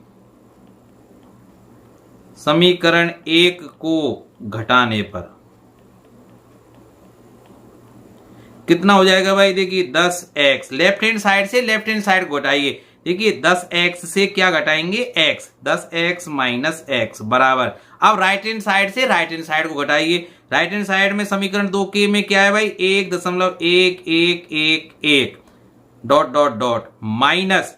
समीकरण 1 को घटाने पर कितना हो जाएगा भाई, देखिए 10x, लेफ्ट हैंड साइड से लेफ्ट हैंड साइड घटाइए, देखिए 10x से क्या घटाएंगे, x, 10x माइनस x बराबर, अब राइट हैंड साइड से राइट हैंड साइड को घटाइए, राइट हैंड साइड में समीकरण 2 के में क्या है भाई, 1.1111 dot dot dot minus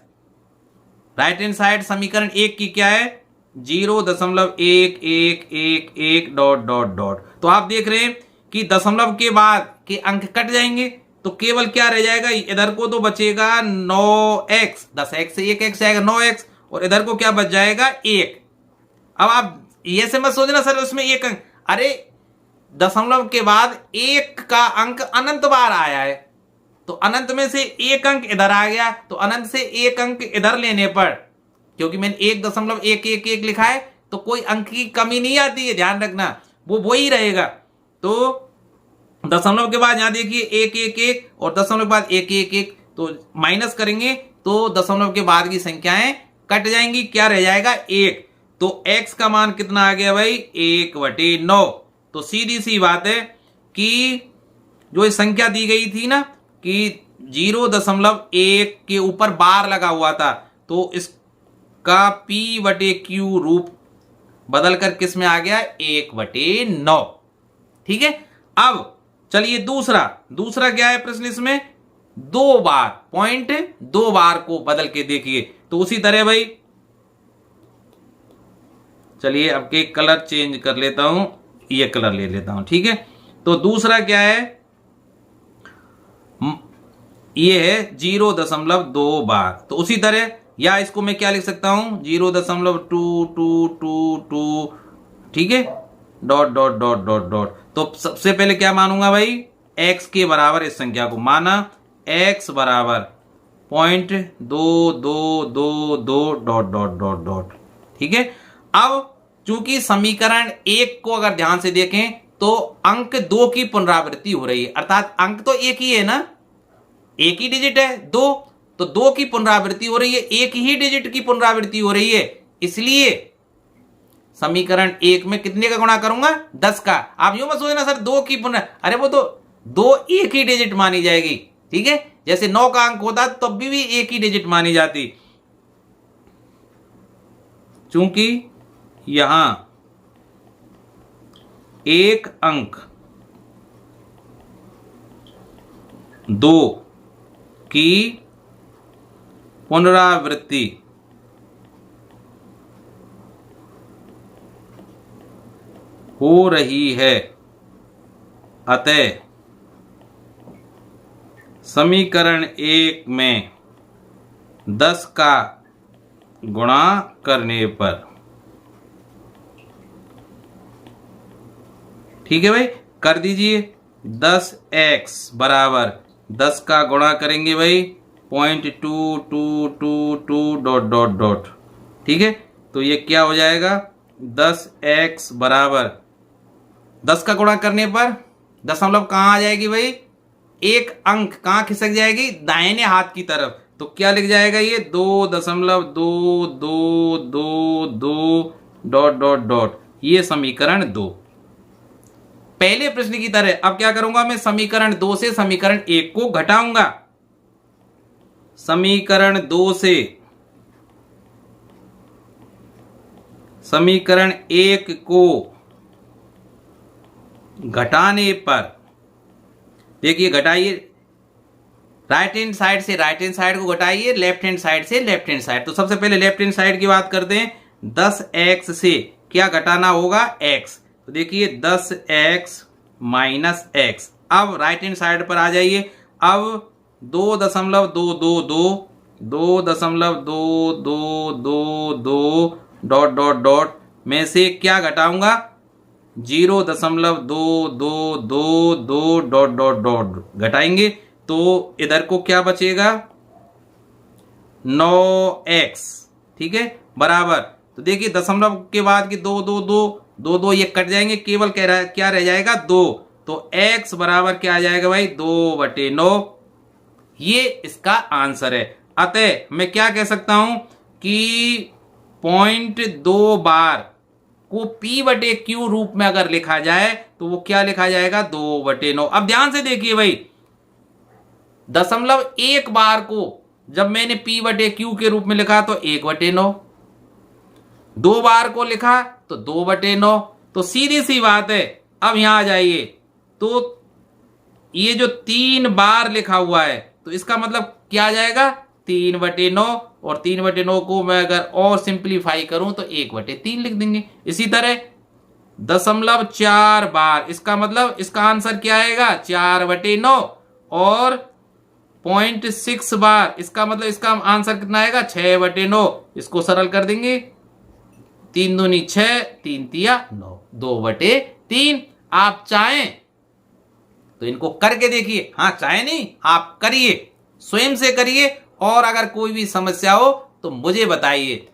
right hand side समीकरण 1 की क्या है, 0.1111 डॉट डॉट डॉट। तो आप देख रहे हैं कि दशमलव के बाद के अंक कट जाएंगे, तो केवल क्या रह जाएगा, इधर को तो बचेगा 9x, 10x से 1x जाएगा 9x, और इधर को क्या बच जाएगा 1। अब आप ये से मत सोचना सर उसमें एक अंक, अरे दशमलव के बाद एक का अंक अनंत बार आया है, तो अनंत में से एक अंक इधर आ गया, तो अनंत से एक अंक इधर लेने पर, क्योंकि मैंने 1.111 लिखा है तो कोई अंक की कमी नहीं आती है, ध्यान रखना, वो ही रहेगा। तो दशमलव के बाद यहां देखिए 111 और दशमलव के बाद 111, तो माइनस करेंगे तो दशमलव के बाद की संख्याएं कट जाएंगी, क्या रह जाएगा 1। तो x का मान कितना आ गया भाई, 1/9। तो सीधी सी बात है कि जो ये संख्या दी गई थी ना कि 0.1 के ऊपर बार लगा हुआ था, तो इसका p/q रूप बदलकर किस में आ गया, 1/9। ठीक है, अब चलिए दूसरा क्या है प्रश्न, इसमें 2 बार, पॉइंट 2 बार को बदल के देखिए, तो उसी तरह भाई चलिए अब के कलर चेंज कर लेता हूं, ये कलर ले लेता हूं। ठीक है, तो दूसरा क्या है, ये है 0.2 बार, तो उसी तरह या इसको मैं क्या लिख सकता हूं, 0.2222, ठीक है, dot dot dot dot dot. तो सबसे पहले क्या मानूंगा भाई, x के बराबर इस संख्या को माना, x बराबर 0.2222 डॉट डॉट डॉट डॉट। ठीक है, अब चूंकि समीकरण 1 को अगर ध्यान से देखें तो अंक 2 की पुनरावृत्ति हो रही है, अर्थात अंक तो एक ही है ना, एक ही डिजिट है 2, तो 2 की पुनरावृत्ति हो रही है, एक ही डिजिट की पुनरावृत्ति हो रही है, इसलिए समीकरण 1 में कितने का गुणा करूंगा, 10 का। आप यूं मत सोचना सर 2 की अरे वो तो 2 एक ही डिजिट मानी जाएगी। ठीक है, जैसे 9 का अंक होता तब भी एक ही डिजिट मानी जाती, चूंकि यहां एक अंक 2 की पुनरावृत्ति हो रही है, अतः समीकरण 1 में 10 का गुणा करने पर, ठीक है भाई, कर दीजिए 10x बराबर 10 का गुणा करेंगे भाई 0.2222 डॉट डॉट डॉट। ठीक है, तो ये क्या हो जाएगा, 10x बराबर 10 का गुणा करने पर दशमलव कहां आ जाएगी भाई, एक अंक कहां खिसक जाएगी, दाहिने हाथ की तरफ, तो क्या लिख जाएगा ये 2.2222 डॉट डॉट डॉट, ये समीकरण 2। पहले प्रश्न की तरह अब क्या करूंगा, मैं समीकरण 2 से समीकरण 1 को घटाऊंगा। समीकरण 2 से समीकरण 1 को घटाने पर देखिए, घटाइए राइट हैंड साइड से राइट हैंड साइड को घटाइए, लेफ्ट हैंड साइड से लेफ्ट हैंड साइड। तो सबसे पहले लेफ्ट हैंड साइड की बात करते हैं। 10x से क्या घटाना होगा, x। तो देखिए 10x माइनस x। अब राइट हैंड साइड पर आ जाइए। अब 2.222 2.222 डॉट डॉट डॉट में से क्या घटाऊंगा, 0.222 डॉट डॉट डॉट घटाएंगे तो इधर को क्या बचेगा, 9x। ठीक है, बराबर। तो देखिए दशमलव के बाद की 2 ये कट जाएंगे, केवल क्या रह जाएगा 2। तो x बराबर क्या आ जाएगा भाई, 2/9। ये इसका आंसर है। अतः मैं क्या कह सकता हूं कि 0.2 बार को p/q रूप में अगर लिखा जाए तो वो क्या लिखा जाएगा, 2/9। अब ध्यान से देखिए भाई, 0.1 बार को जब मैंने p/q के रूप में लिखा तो 1/9, 2 बार को लिखा तो 2/9। तो सीधी सी बात है। अब यहां आ जाइए, तो ये जो 3 बार लिखा हुआ है तो इसका मतलब क्या आ जाएगा, 3/9। और 3/9 को मैं अगर और सिंप्लीफाई करूं तो 1/3 लिख देंगे। इसी तरह 0.4 बार, इसका मतलब इसका आंसर क्या आएगा, 4/9। और 0.6 बार, इसका मतलब इसका आंसर कितना आएगा, 6/9। इसको सरल कर देंगे, 3 दूनी 6, 3 तिया 9, 2/3। आप चाहें तो इनको करके देखिए, हाँ चाहे नहीं आप करिए, स्वयं से करिए। और अगर कोई भी समस्या हो तो मुझे बताइए।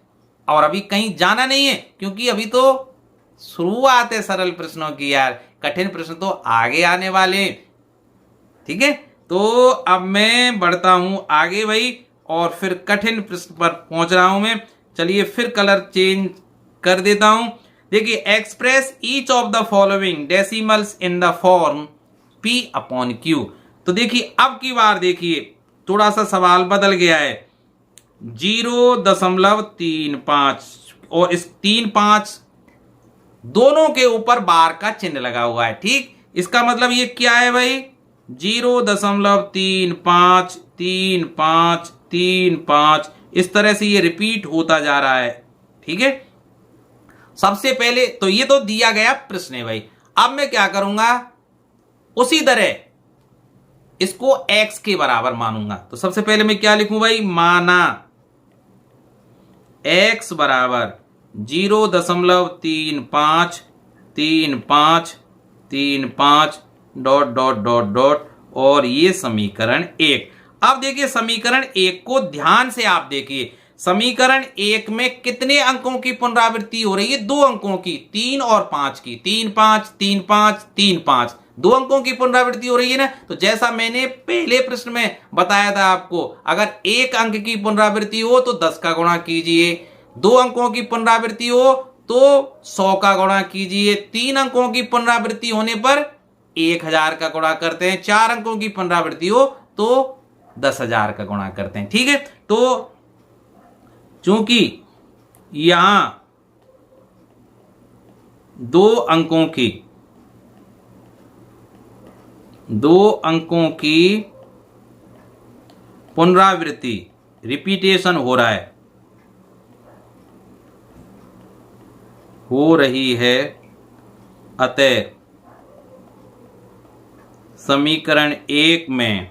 और अभी कहीं जाना नहीं है, क्योंकि अभी तो शुरुआत है सरल प्रश्नों की यार, कठिन प्रश्न तो आगे आने वाले हैं। ठीक है, तो अब मैं बढ़ता हूं आगे भाई, और फिर कठिन प्रश्न पर पहुंच रहा हूं मैं। चलिए फिर कलर चेंज कर देता हूं। देखिए, express each of the following decimals in the form p/q। तो देखिए अब की बार देखिए थोड़ा सा सवाल बदल गया है। 0.35 और इस 3-5 दोनों के ऊपर बार का चिन्ह लगा हुआ है। ठीक, इसका मतलब ये क्या है भाई, 0.35 3-5 3-5 इस तरह से ये रिपीट होता जा रहा है। ठीक है, सबसे पहले तो ये तो दिया गया प्रश्न है भाई। अब मैं क्या करूंगा, उसी तरह इसको x के बराबर मानूंगा। तो सबसे पहले मैं क्या लिखूं भाई, माना x बराबर 0.35 3-5 3-5 डॉट डॉट डॉट डॉट, और ये समीकरण 1। अब देखिए समीकरण 1 को ध्यान से आप देखिए। समीकरण 1 में कितने अंकों की पुनरावृत्ति हो रही है, 2 अंकों की, 3 और 5 की। 3-5 3-5 3-5 2 अंकों की पुनरावृत्ति हो रही है ना। तो जैसा मैंने पहले प्रश्न में बताया था आपको, अगर 1 अंक की पुनरावृत्ति हो तो 10 का गुणा कीजिए, 2 अंकों की पुनरावृत्ति हो तो 100 का गुणा कीजिए, 3 अंकों की पुनरावृत्ति होने पर 1000 का गुणा करते हैं, 4 अंकों की पुनरावृत्ति हो तो 10,000 का गुणा करते हैं। ठीक है, तो चूंकि यहां 2 अंकों की पुनरावृत्ति रिपीटेशन हो रही है, अतः समीकरण 1 में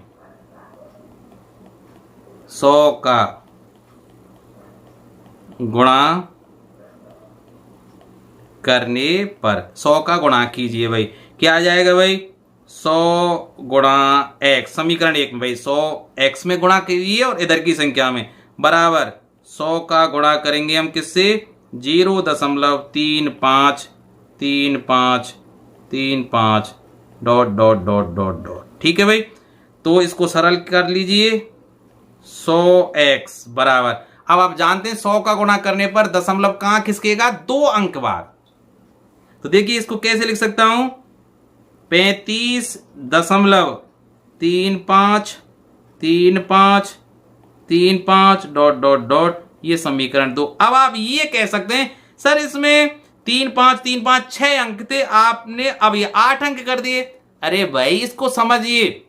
100 का गुणा करने पर, 100 का गुणा कीजिए भाई, क्या आ जाएगा भाई, 100 गुणा x। समीकरण 1 में भाई 100 x में गुणा कीजिए और इधर की संख्या में, बराबर 100 का गुणा करेंगे हम किससे, 0.35 3-5 3-5 dot dot dot dot dot. ठीक है भाई, तो इसको सरल कर लीजिए, 100x बराबर, अब आप जानते हैं 100 का गुणा करने पर दशमलव कहां खिसकेगा, 2 अंक बाद। तो देखिए इसको कैसे लिख सकता हूं, 35.3535 डॉट डॉट डॉट, ये समीकरण 2। अब आप ये कह सकते हैं सर इसमें 3535 6 अंक थे, आपने अब ये 8 अंक कर दिए। अरे भाई इसको समझिए,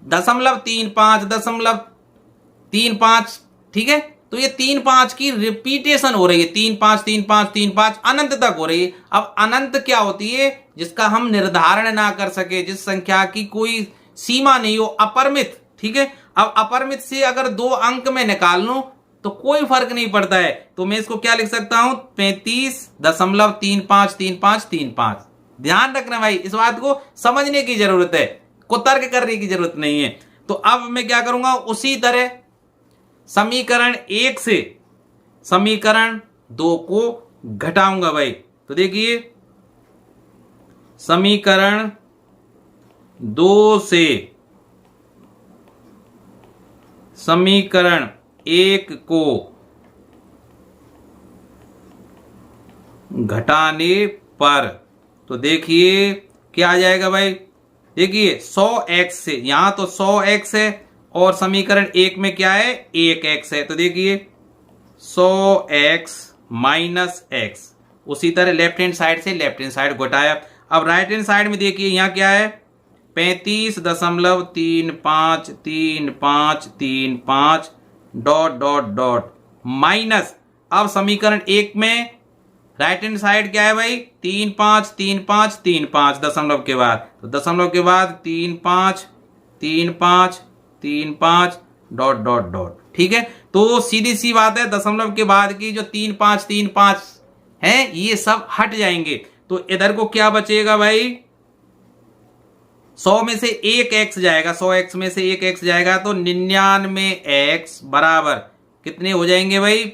0.35 ठीक है, तो ये 3-5 की रिपीटेशन हो रही है, 3-5 अनंत तक हो रही है। अब अनंत क्या होती है? जिसका हम निर्धारण ना कर सके, जिस संख्या की कोई सीमा नहीं हो, अपरिमित। ठीक है, अब अपरिमित से अगर 2 अंक में निकाल लूं तो कोई फर्क नहीं पड़ता है, तो मैं इसको क्या लिख सकता हूं? 35.353535। ध्यान रखना भाई, इस बात को समझने की जरूरत है, को तर्क करने की जरूरत नहीं है। तो अब मैं क्या करूंगा, उसी तरह समीकरण 1 से समीकरण 2 को घटाऊंगा भाई। तो देखिए, समीकरण 2 से समीकरण 1 को घटाने पर तो देखिए क्या आ जाएगा भाई। देखिए 100x से, यहां तो 100x है और समीकरण 1 में क्या है? 1x है। तो देखिए 100x माइनस x, उसी तरह लेफ्ट हैंड साइड से लेफ्ट हैंड साइड घटाया। अब राइट हैंड साइड में देखिए यहां क्या है? 35.353535 डॉट डॉट डॉट माइनस। अब समीकरण 1 में राइट हैंड साइड क्या है भाई? 353535 दशमलव के बाद, तो दशमलव के बाद 353535 डॉट डॉट डॉट। ठीक है, तो सीधी सी बात है, दशमलव के बाद की जो 3535 है ये सब हट जाएंगे। तो इधर को क्या बचेगा भाई? 100 में से 1x जाएगा, 100x में से 1x जाएगा, तो 99x बराबर कितने हो जाएंगे भाई?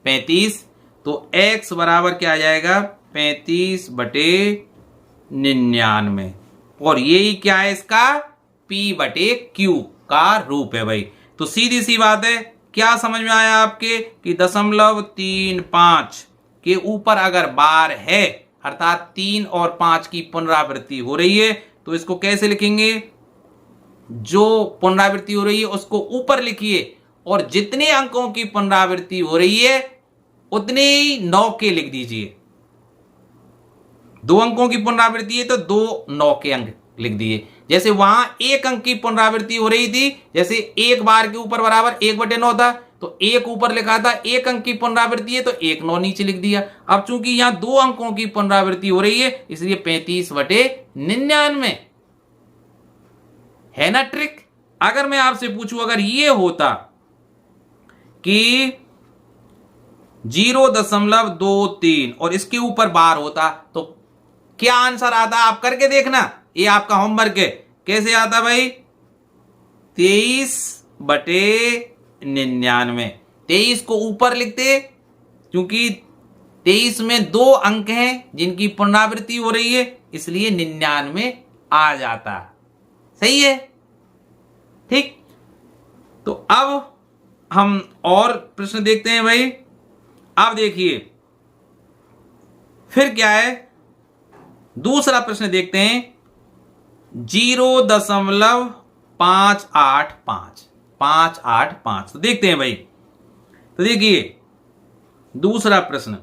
35। तो x बराबर क्या आ जाएगा? 35/99। और यही क्या है इसका? p/q का रूप है भाई। तो सीधी सी बात है, क्या समझ में आया आपके कि 0.35 के ऊपर अगर बार है, अर्थात 3 और 5 की पुनरावृत्ति हो रही है, तो इसको कैसे लिखेंगे? जो पुनरावृत्ति हो रही है उसको ऊपर लिखिए, और जितने अंकों की पुनरावृत्ति हो रही है उतने ही 9 के लिख दीजिए। 2 अंकों की पुनरावृत्ति है तो 2 9 के अंक लिख दिए। जैसे वहां 1 अंक की पुनरावृत्ति हो रही थी, जैसे 1 बार के ऊपर बराबर 1/9 था, तो 1 ऊपर लिखा था, 1 अंक की पुनरावृत्ति है तो 1 9 नीचे लिख दिया। अब चूंकि यहां 2 अंकों की पुनरावृत्ति हो रही है, इसलिए 35/99 है ना ट्रिक। अगर मैं आपसे पूछूं, अगर ये होता कि 0.23 और इसके ऊपर बार होता तो क्या आंसर आता? आप करके देखना, ये आपका होमवर्क है। कैसे आता भाई? 23/99। 23 को ऊपर लिखते, क्योंकि 23 में 2 अंक हैं जिनकी पुनरावृत्ति हो रही है, इसलिए 99 आ जाता। सही है, ठीक। तो अब हम और प्रश्न देखते हैं भाई। अब देखिए फिर क्या है, दूसरा प्रश्न देखते हैं। 0.585 तो देखते हैं भाई। तो देखिए दूसरा प्रश्न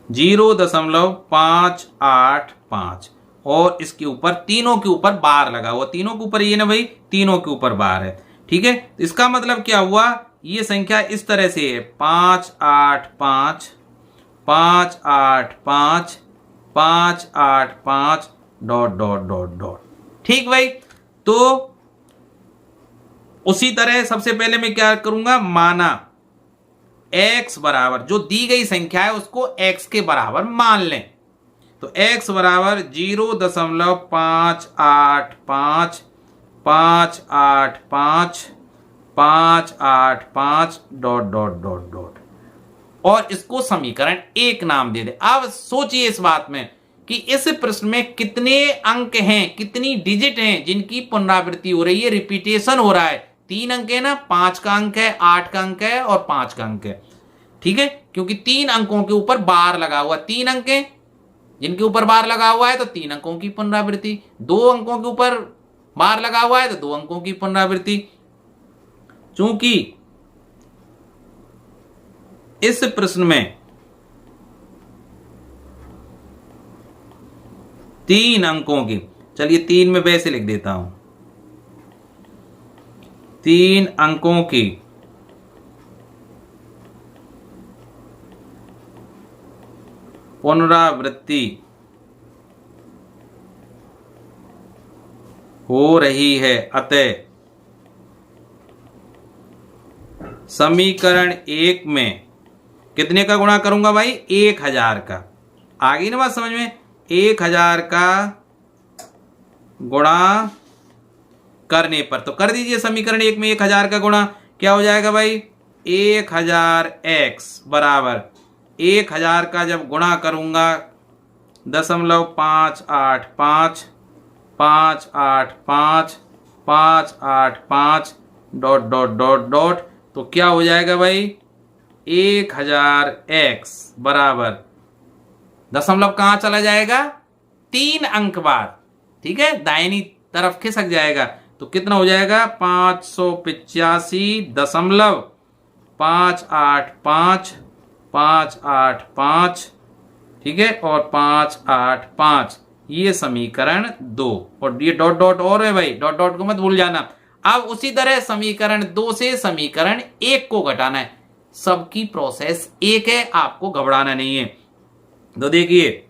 0.585 और इसके ऊपर, तीनों के ऊपर बार लगा हुआ, तीनों के ऊपर ये ना भाई, तीनों के ऊपर बार है। ठीक है, तो इसका मतलब क्या हुआ? ये संख्या इस तरह से है 585 585 585 डॉट डॉट डॉट डॉट। ठीक भाई, तो उसी तरह सबसे पहले मैं क्या करूंगा? माना x बराबर, जो दी गई संख्या है उसको x के बराबर मान लें। तो x बराबर 0.585 585 585 डॉट डॉट डॉट डॉट, और इसको समीकरण 1 नाम दे दे। अब सोचिए इस बात में कि इस प्रश्न में कितने अंक हैं, कितनी डिजिट हैं जिनकी पुनरावृत्ति हो रही है, रिपीटेशन हो रहा है। 3 अंक है ना, 5 का अंक है, 8 का अंक है और 5 का अंक है। ठीक है, क्योंकि 3 अंकों के ऊपर बार लगा हुआ, 3 अंक है जिनके ऊपर बार लगा हुआ है तो 3 अंकों की पुनरावृत्ति, 2 अंकों के ऊपर बार लगा हुआ है तो 2 अंकों की पुनरावृत्ति। चूंकि इस प्रश्न में 3 अंकों की, चलिए 3 में वैसे लिख देता हूं, 3 अंकों की पुनरावृत्ति हो रही है, अतः समीकरण 1 में कितने का गुणा करूंगा भाई? 1000 का। आ गई ना बात समझ में? 1000 का गुणा करने पर, तो कर दीजिए समीकरण 1 में 1000 का गुणा, क्या हो जाएगा भाई? 1000x बराबर 1000 का जब गुणा करूंगा 0.585 585 585 डॉट डॉट डॉट डॉट, तो क्या हो जाएगा भाई? 1000x बराबर दशमलव कहां चला जाएगा? 3 अंक बाद, ठीक है, दाहिनी तरफ खिसक जाएगा, तो कितना हो जाएगा? 585.585 585, ठीक है, और 585, ये समीकरण 2, और ये डॉट डॉट और है भाई, डॉट डॉट को मत भूल जाना। अब उसी तरह समीकरण 2 से समीकरण 1 को घटाना है, सबकी प्रोसेस एक है, आपको घबराना नहीं है। तो देखिए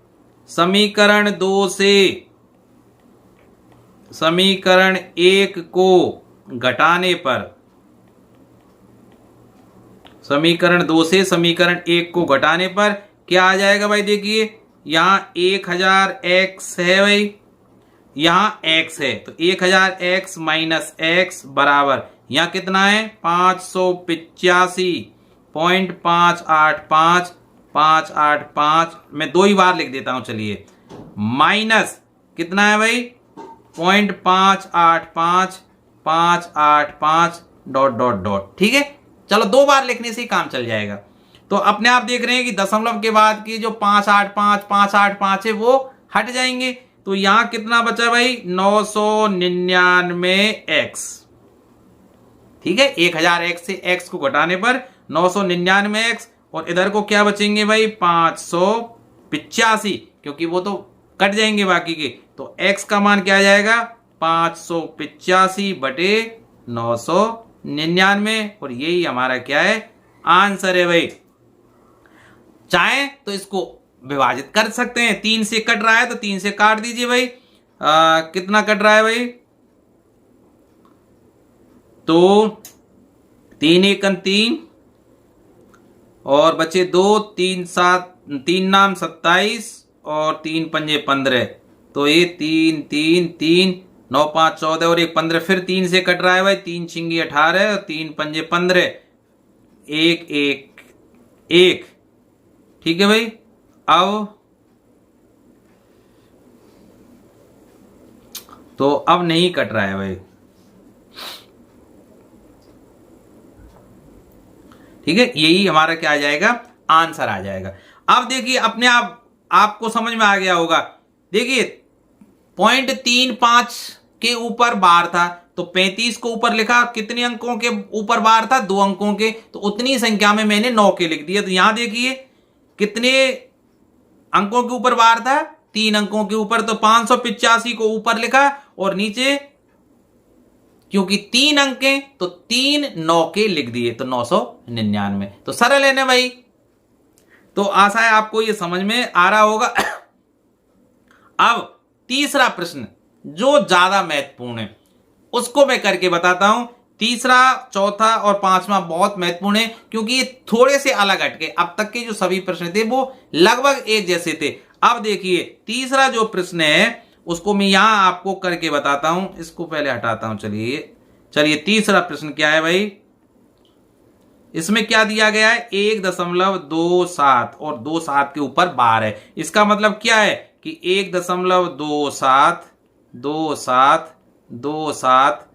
समीकरण 2 से समीकरण 1 को घटाने पर, समीकरण 2 से समीकरण 1 को घटाने पर क्या आ जाएगा भाई? देखिए यहां 1000x है भाई, यहां x है, तो 1000x माइनस x बराबर यहां कितना है? 585.585 585, मैं 2 ही बार लिख देता हूं, चलिए, माइनस कितना है भाई? 0.585 585 डॉट डॉट डॉट, ठीक है। चलो 2 बार लिखने से ही काम चल जाएगा। तो अपने आप देख रहे हैं कि दशमलव के बाद की जो 585 585 है वो हट जाएंगे, तो यहां कितना बचा भाई? 999x, ठीक है, 1000x से x को घटाने पर 999x, और इधर को क्या बचेंगे भाई? 585, क्योंकि वो तो कट जाएंगे बाकी के, तो x का मान क्या आ जाएगा? 585 बटे 999, और यही हमारा क्या है? आंसर है भाई। चाहे तो इसको विभाजित कर सकते हैं, 3 से कट रहा है तो 3 से काट दीजिए भाई। कितना कट रहा है भाई? तो 3 एकम 3 और बचे 2, 3 7, 3 नाम 27 और 3 पंजे 15, तो ये 3 3 3 9 5 14 और 1 15, फिर 3 से कट रहा है भाई, 3 छिंगी 18 और 3 पंजे 15, 1 1 1, ठीक है भाई। अब तो अब नहीं कट रहा है भाई, ठीक है, यही हमारा क्या आ जाएगा? आंसर आ जाएगा। अब देखिए अपने आप आपको समझ में आ गया होगा। देखिए 0.35 के ऊपर बार था, तो 35 को ऊपर लिखा, कितने अंकों के ऊपर बार था? 2 अंकों के, तो उतनी संख्या में मैंने 9 के लिख दिया। तो यहां देखिए कितने अंकों के ऊपर बार था? 3 अंकों के ऊपर, तो 585 को ऊपर लिखा, और नीचे क्योंकि 3 अंक हैं तो 3 9 के लिख दिए, तो 999। तो सरल है ना भाई। तो आशा है आपको ये समझ में आ रहा होगा। अब तीसरा प्रश्न जो ज्यादा महत्वपूर्ण है उसको मैं करके बताता हूं। तीसरा, चौथा और पांचवा बहुत महत्वपूर्ण है, क्योंकि ये थोड़े से अलग हटके, अब तक के जो सभी प्रश्न थे वो लगभग एक जैसे थे। अब देखिए तीसरा जो प्रश्न है उसको मैं यहां आपको करके बताता हूं। इसको पहले हटाता हूं। चलिए तीसरा प्रश्न क्या है भाई? इसमें क्या दिया गया है? 1.27 और 27 के ऊपर बार है। इसका मतलब क्या है कि 1.27 27 27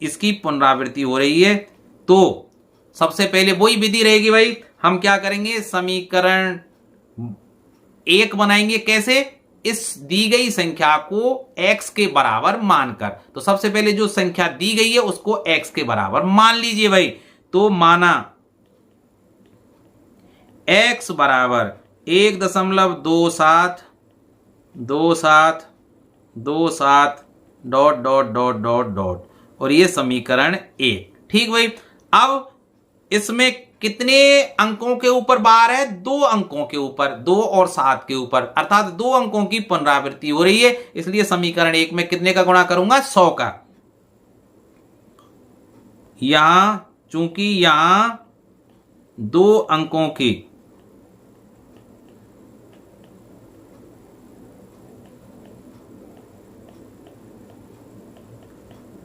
इसकी पुनरावृत्ति हो रही है। तो सबसे पहले वही विधि रहेगी भाई, हम क्या करेंगे? समीकरण 1 बनाएंगे। कैसे? इस दी गई संख्या को x के बराबर मानकर। तो सबसे पहले जो संख्या दी गई है उसको x के बराबर मान लीजिए भाई। तो माना x बराबर 1.272727 dot dot dot dot dot, और ये समीकरण 1। ठीक भाई, अब इसमें कितने अंकों के ऊपर बार है? 2 अंकों के ऊपर, 2 और 7 के ऊपर, अर्थात 2 अंकों की पुनरावृत्ति हो रही है। इसलिए समीकरण 1 में कितने का गुणा करूंगा? 100 का। यहां चूंकि यहां 2 अंकों की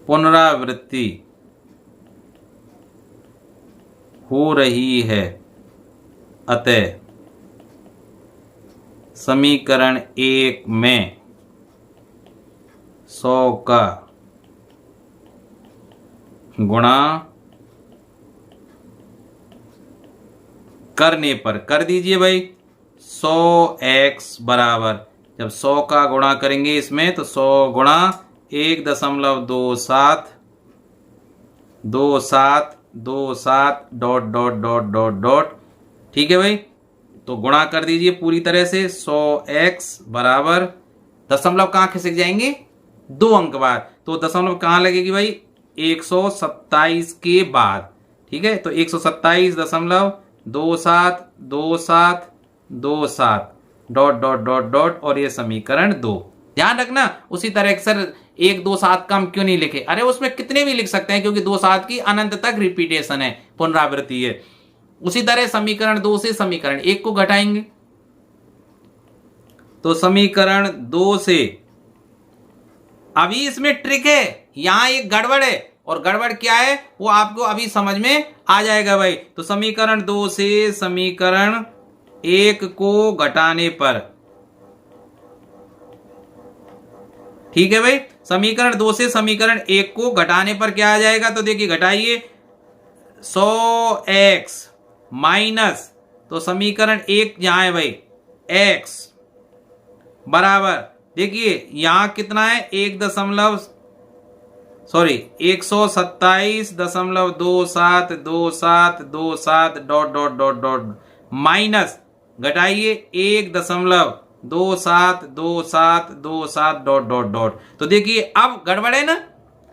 पुनरावृत्ति हो रही है, अतः समीकरण 1 में 100 का गुणा करने पर, कर दीजिए भाई, 100x बराबर, जब 100 का गुणा करेंगे इसमें तो 100 गुणा 1.2727 dot dot dot dot dot. ठीक है भाई, तो गुणा कर दीजिए पूरी तरह से। 100x बराबर, दशमलव कहाँ खिसक जाएंगे? 2 अंक बाद, तो दशमलव कहाँ लगेगी भाई? 127 के बाद। ठीक है, तो 127.272727 डॉट डॉट डॉट डॉट, और ये समीकरण 2। ध्यान रखना, उसी तरह सर 1 2 7 कम क्यों नहीं लिखे? अरे उसमें कितने भी लिख सकते हैं, क्योंकि 2 7 की अनंत तक रिपीटेशन है, पुनरावृत्ति है। उसी तरह समीकरण 2 से समीकरण 1 को घटाएंगे, तो समीकरण 2 से, अभी इसमें ट्रिक है, यहां एक गड़बड़ है, और गड़बड़ क्या है वो आपको अभी समझ में आ जाएगा भाई। तो समीकरण 2 से समीकरण 1 को घटाने पर, ठीक है भाई, समीकरण 2 से समीकरण 1 को घटाने पर क्या आ जाएगा? तो देखिए घटाइए, 100x माइनस, तो समीकरण 1 यहां है भाई, x बराबर, देखिए यहां कितना है? 127.2727 dot dot dot dot, minus घटाइए 1.272727 डॉट डॉट डॉट। तो देखिए अब गड़बड़ है ना,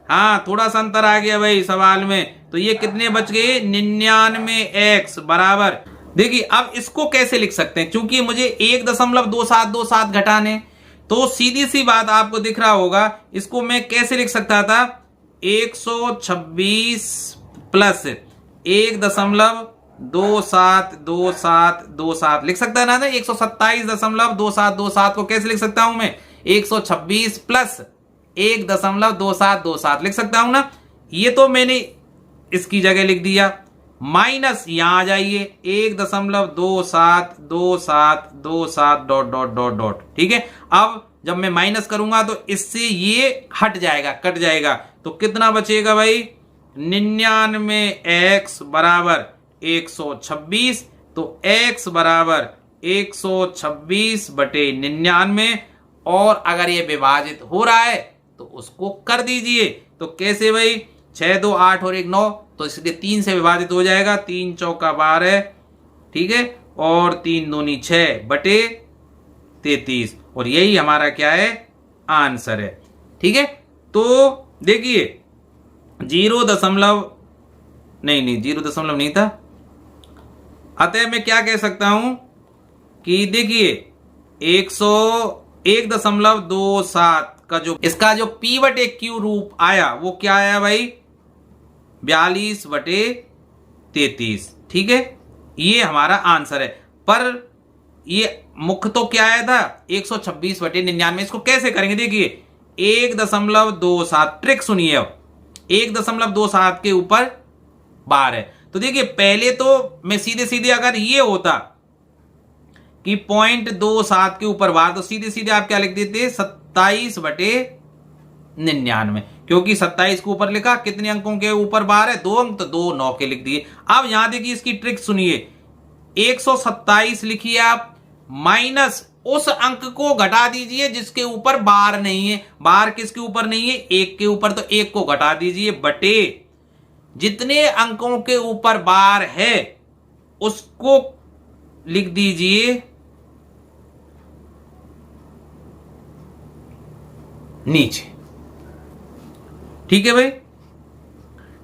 हाँ थोड़ा सा अंतर आ गया भाई सवाल में। तो ये कितने बच गए? 99x बराबर, देखिए अब इसको कैसे लिख सकते हैं, क्योंकि मुझे 1.2727 घटाने, तो सीधी सी बात आपको दिख रहा होगा, इसको मैं कैसे लिख सकता था? 126 प्लस 1.272727 लिख सकता है ना। 127.2727 को कैसे लिख सकता हूं मैं? 126 प्लस 1.2727 लिख सकता हूं ना। ये तो मैंने इसकी जगह लिख दिया, माइनस यहां आ जाइए 1.272727 डॉट डॉट डॉट डॉट। ठीक है, अब जब मैं माइनस करूंगा तो इससे ये हट जाएगा, कट जाएगा, तो कितना बचेगा भाई? 99x बराबर 126, तो x बराबर 126/99, और अगर ये विभाजित हो रहा है तो उसको कर दीजिए। तो कैसे भाई? 6 2 8 और 1 9, तो इसलिए 3 से विभाजित हो जाएगा, 3 चौका 12, ठीक है, और 3 दूनी 6/33, और यही हमारा क्या है? आंसर है। ठीक है, तो देखिए 0 नहीं था, अतः मैं क्या कह सकता हूं कि देखिए 101.27 का जो इसका जो P/Q रूप आया वो क्या आया भाई? 42/33। ठीक है, ये हमारा आंसर है। पर ये मुख्य तो क्या आया था? 126/99। इसको कैसे करेंगे? देखिए 1.27, ट्रिक सुनिए। अब 1.27 के ऊपर बार है, तो देखिए पहले तो मैं सीधे सीधे अगर ये होता कि 0.27 के ऊपर बार, तो सीधे सीधे आप क्या लिख देते? 27/99, क्योंकि 27 के ऊपर लिखा, कितने अंकों के ऊपर बार है? 2 अंक, तो 2 9 के लिख दिए। अब यहां देखिए इसकी ट्रिक सुनिए, 127 लिखिए आप, माइनस उस अंक को घटा दीजिए जिसके ऊपर बार नहीं है। बार किसके ऊपर नहीं है? 1 के ऊपर, तो 1 को घटा दीजिए बटे जितने अंकों के ऊपर बार है उसको लिख दीजिए नीचे। ठीक है भाई,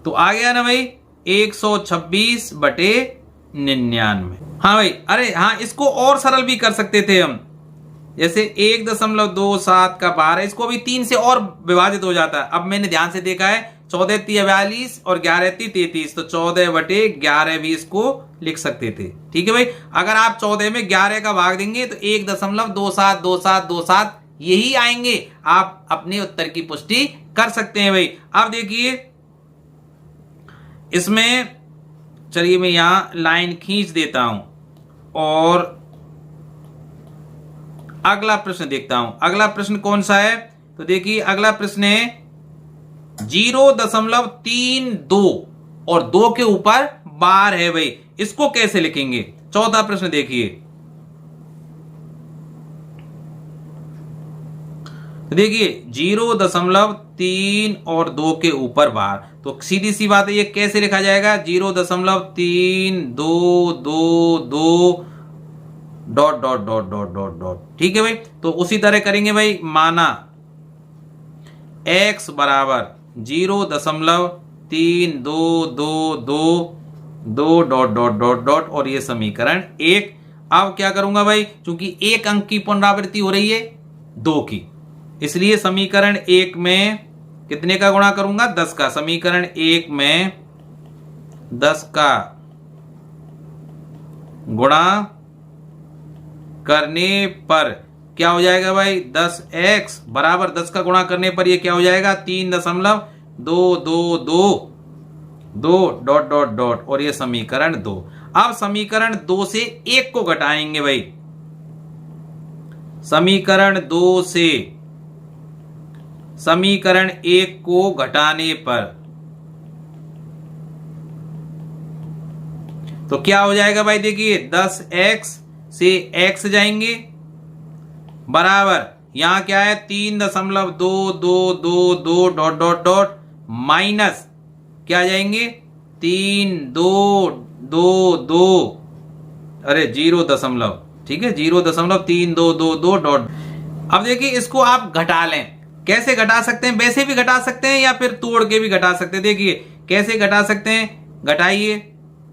तो आ गया ना भाई 126 बटे 99। हाँ भाई, अरे हाँ, इसको और सरल भी कर सकते थे हम, जैसे 1.27 का बार है, इसको भी 3 से और विभाजित हो जाता है। अब मैंने ध्यान से देखा है 14 3 42 और 11 3 33, तो 14 बटे 11 भी इसको लिख सकते थे। ठीक है भाई, अगर आप 14 में 11 का भाग देंगे तो 1.272727 यही आएंगे। आप अपने उत्तर की पुष्टि कर सकते हैं भाई। अब देखिए इसमें, चलिए मैं यहां लाइन खींच देता हूं और अगला प्रश्न देखता हूं। अगला प्रश्न कौन सा है? तो देखिए अगला प्रश्न है 0.32 और 2 के ऊपर बार है भाई, इसको कैसे लिखेंगे? चौथा प्रश्न देखिए, देखिए 0.3 और 2 के ऊपर बार, तो सीधी सी बात है ये कैसे लिखा जाएगा? 0.32222 dot dot dot dot dot dot. ठीक है भाई, तो उसी तरह करेंगे भाई। माना x बराबर 0.3222 डॉट डॉट डॉट डॉट और ये समीकरण 1। अब क्या करूंगा भाई, क्योंकि एक अंक की पुनरावृत्ति हो रही है 2 की, इसलिए समीकरण 1 में कितने का गुणा करूंगा? 10 का। समीकरण 1 में 10 का गुणा करने पर क्या हो जाएगा भाई? 10x बराबर 10 का गुणा करने पर ये क्या हो जाएगा? 3.222 डॉट डॉट डॉट और ये समीकरण 2। अब समीकरण 2 से 1 को घटाएंगे भाई। समीकरण 2 से समीकरण 1 को घटाने पर तो क्या हो जाएगा भाई? देखिए 10x से x जाएंगे बराबर यहां क्या है? 3.2222 डॉट डॉट डॉट माइनस क्या जाएंगे? 3.222 अरे 0. ठीक है, 0.3222 डॉट। अब देखिए इसको आप घटा लें। कैसे घटा सकते हैं? वैसे भी घटा सकते हैं या फिर तोड़ के भी घटा सकते हैं। देखिए कैसे घटा सकते हैं, घटाइए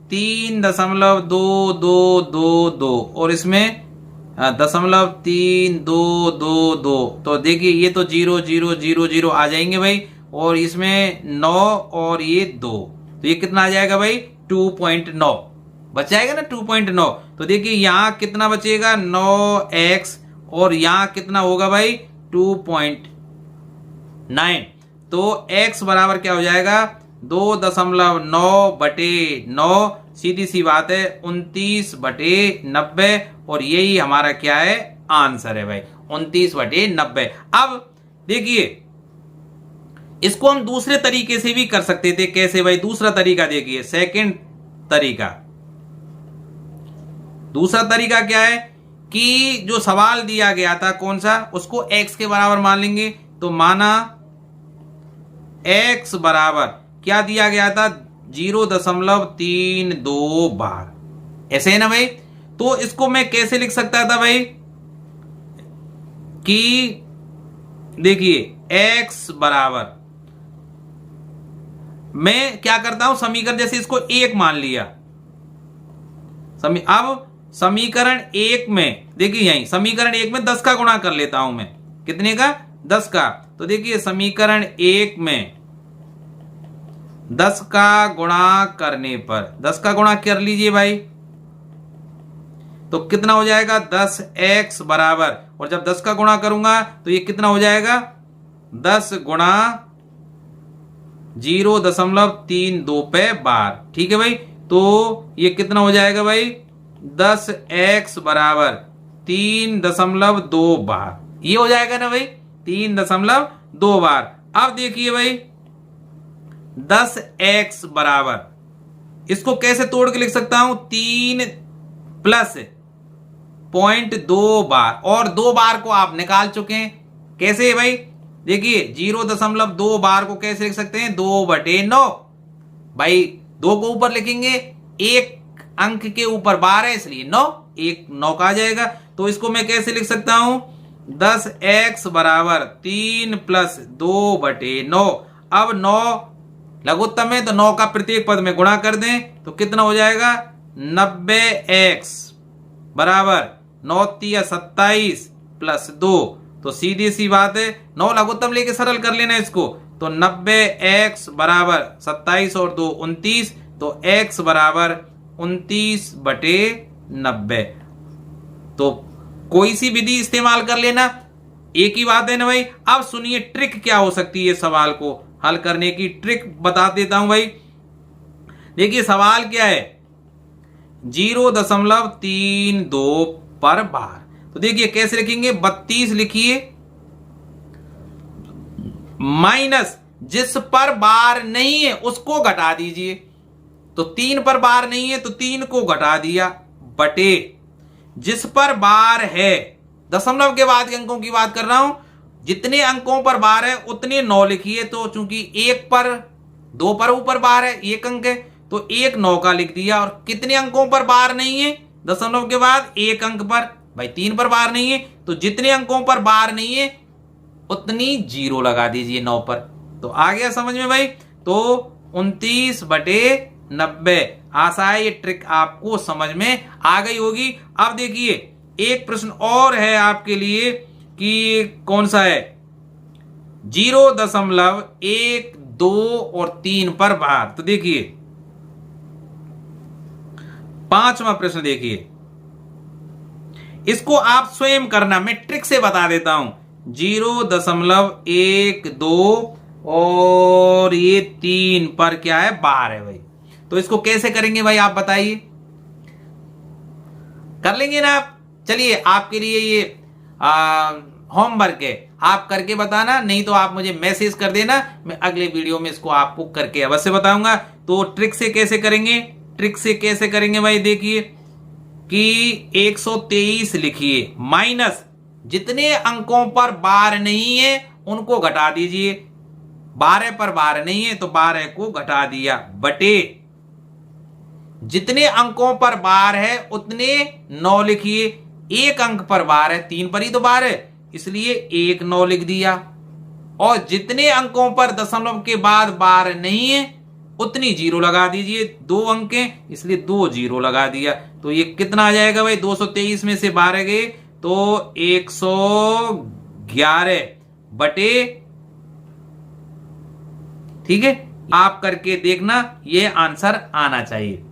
3.2222 और इसमें 0.3222, तो देखिए ये तो 0.000 आ जाएंगे भाई, और इसमें 9 और ये 2, तो ये कितना आ जाएगा भाई? 2.9 बच जाएगा ना, 2.9। तो देखिए यहां कितना बचेगा? 9x और यहां कितना होगा भाई? 2.9। तो x बराबर क्या हो जाएगा? 2.9 बटे 9, सीधी सी बात है 29 बटे 90, और यही हमारा क्या है? आंसर है भाई, 29 बटे 90। अब देखिए इसको हम दूसरे तरीके से भी कर सकते थे। कैसे भाई? दूसरा तरीका देखिए, सेकंड तरीका। दूसरा तरीका क्या है कि जो सवाल दिया गया था कौन सा, उसको x के बराबर मान लेंगे। तो माना x बराबर क्या दिया गया था? 0.32 बार, ऐसे है ना भाई। तो इसको मैं कैसे लिख सकता था भाई कि देखिए x बराबर, मैं क्या करता हूं समीकरण, जैसे इसको 1 मान लिया। अब समीकरण 1 में देखिए, यही समीकरण 1 में 10 का गुणा कर लेता हूं मैं। कितने का? 10 का। तो देखिए समीकरण 1 में 10 का गुणा करने पर, 10 का गुणा कर लीजिए भाई, तो कितना हो जाएगा? 10x बराबर, और जब 10 का गुणा करूंगा तो ये कितना हो जाएगा? 10 गुणा 0.32 पे बार। ठीक है भाई, तो ये कितना हो जाएगा भाई? 10x बराबर 3.2 बार, ये हो जाएगा ना भाई, 3.2 बार। अब देखिए भाई 10x बराबर, इसको कैसे तोड़ के लिख सकता हूं? 3 प्लस 0.2 बार, और 2 बार को आप निकाल चुके हैं। कैसे भाई? देखिए 0.2 बार को कैसे लिख सकते हैं? 2/9। भाई 2 को ऊपर लिखेंगे, एक अंक के ऊपर बार है इसलिए 9, एक 9 का आ जाएगा। तो इसको मैं कैसे लिख सकता हूं? 10x बराबर 3 + 2/9। अब 9 लघुत्तम है तो 9 का प्रत्येक पद में गुणा कर दें तो कितना हो जाएगा? 90x बराबर 9 × 27 + 2। तो सीधी सी बात है, 9 लघुत्तम लेके सरल कर लेना इसको। तो 90x बराबर 27 और 2 29, तो x बराबर 29/90। तो कोई सी विधि इस्तेमाल कर लेना, एक ही बात है ना भाई। अब सुनिए ट्रिक क्या हो सकती है सवाल को हल करने की, ट्रिक बता देता हूं भाई। देखिए सवाल क्या है, 0.32 पर बार। तो देखिए कैसे लिखेंगे? 32 लिखिए माइनस जिस पर बार नहीं है उसको घटा दीजिए। तो 3 पर बार नहीं है तो 3 को घटा दिया, बटे जिस पर बार है, दशमलव के बाद के अंकों की बात कर रहा हूं, जितने अंकों पर बार है उतने 9 लिखिए। तो चूंकि 1 पर 2 पर ऊपर बार है, 1 अंक है, तो 1 9 का लिख दिया। और कितने अंकों पर बार नहीं है दशमलव के बाद? 1 अंक पर। भाई 3 पर बार नहीं है तो जितने अंकों पर बार नहीं है उतनी 0 लगा दीजिए 9 पर। तो आ गया समझ में भाई? तो 29/90। आशा है ये ट्रिक आपको समझ में आ गई होगी। अब देखिए एक प्रश्न और है आपके लिए कि कौन सा है? 0.1 2 और 3 पर बार। तो देखिए 5वां प्रश्न देखिए, इसको आप स्वयं करना, मैं ट्रिक से बता देता हूं। 0.1 2 और ये 3 पर क्या है? बार है भाई। तो इसको कैसे करेंगे भाई आप बताइए? कर लेंगे ना आप? चलिए आपके लिए ये होमवर्क है, आप करके बताना, नहीं तो आप मुझे मैसेज कर देना, मैं अगले वीडियो में इसको आपको करके अवश्य बताऊंगा। तो ट्रिक से कैसे करेंगे? ट्रिक से कैसे करेंगे भाई? देखिए कि 123 लिखिए माइनस जितने अंकों पर बार नहीं है उनको घटा दीजिए। 12 पर बार नहीं है तो 12 को घटा दिया, बटे जितने अंकों पर बार है उतने 9 लिखिए। 1 अंक पर बार है, 3 पर ही तो बार है इसलिए 1 9 लिख दिया। और जितने अंकों पर दशमलव के बाद बार नहीं है उतनी 0 लगा दीजिए। 2 अंक हैं इसलिए 2 0 लगा दिया। तो ये कितना आ जाएगा भाई? 223 में से 12 गए तो 111 बटे, ठीक है, आप करके देखना, ये आंसर आना चाहिए।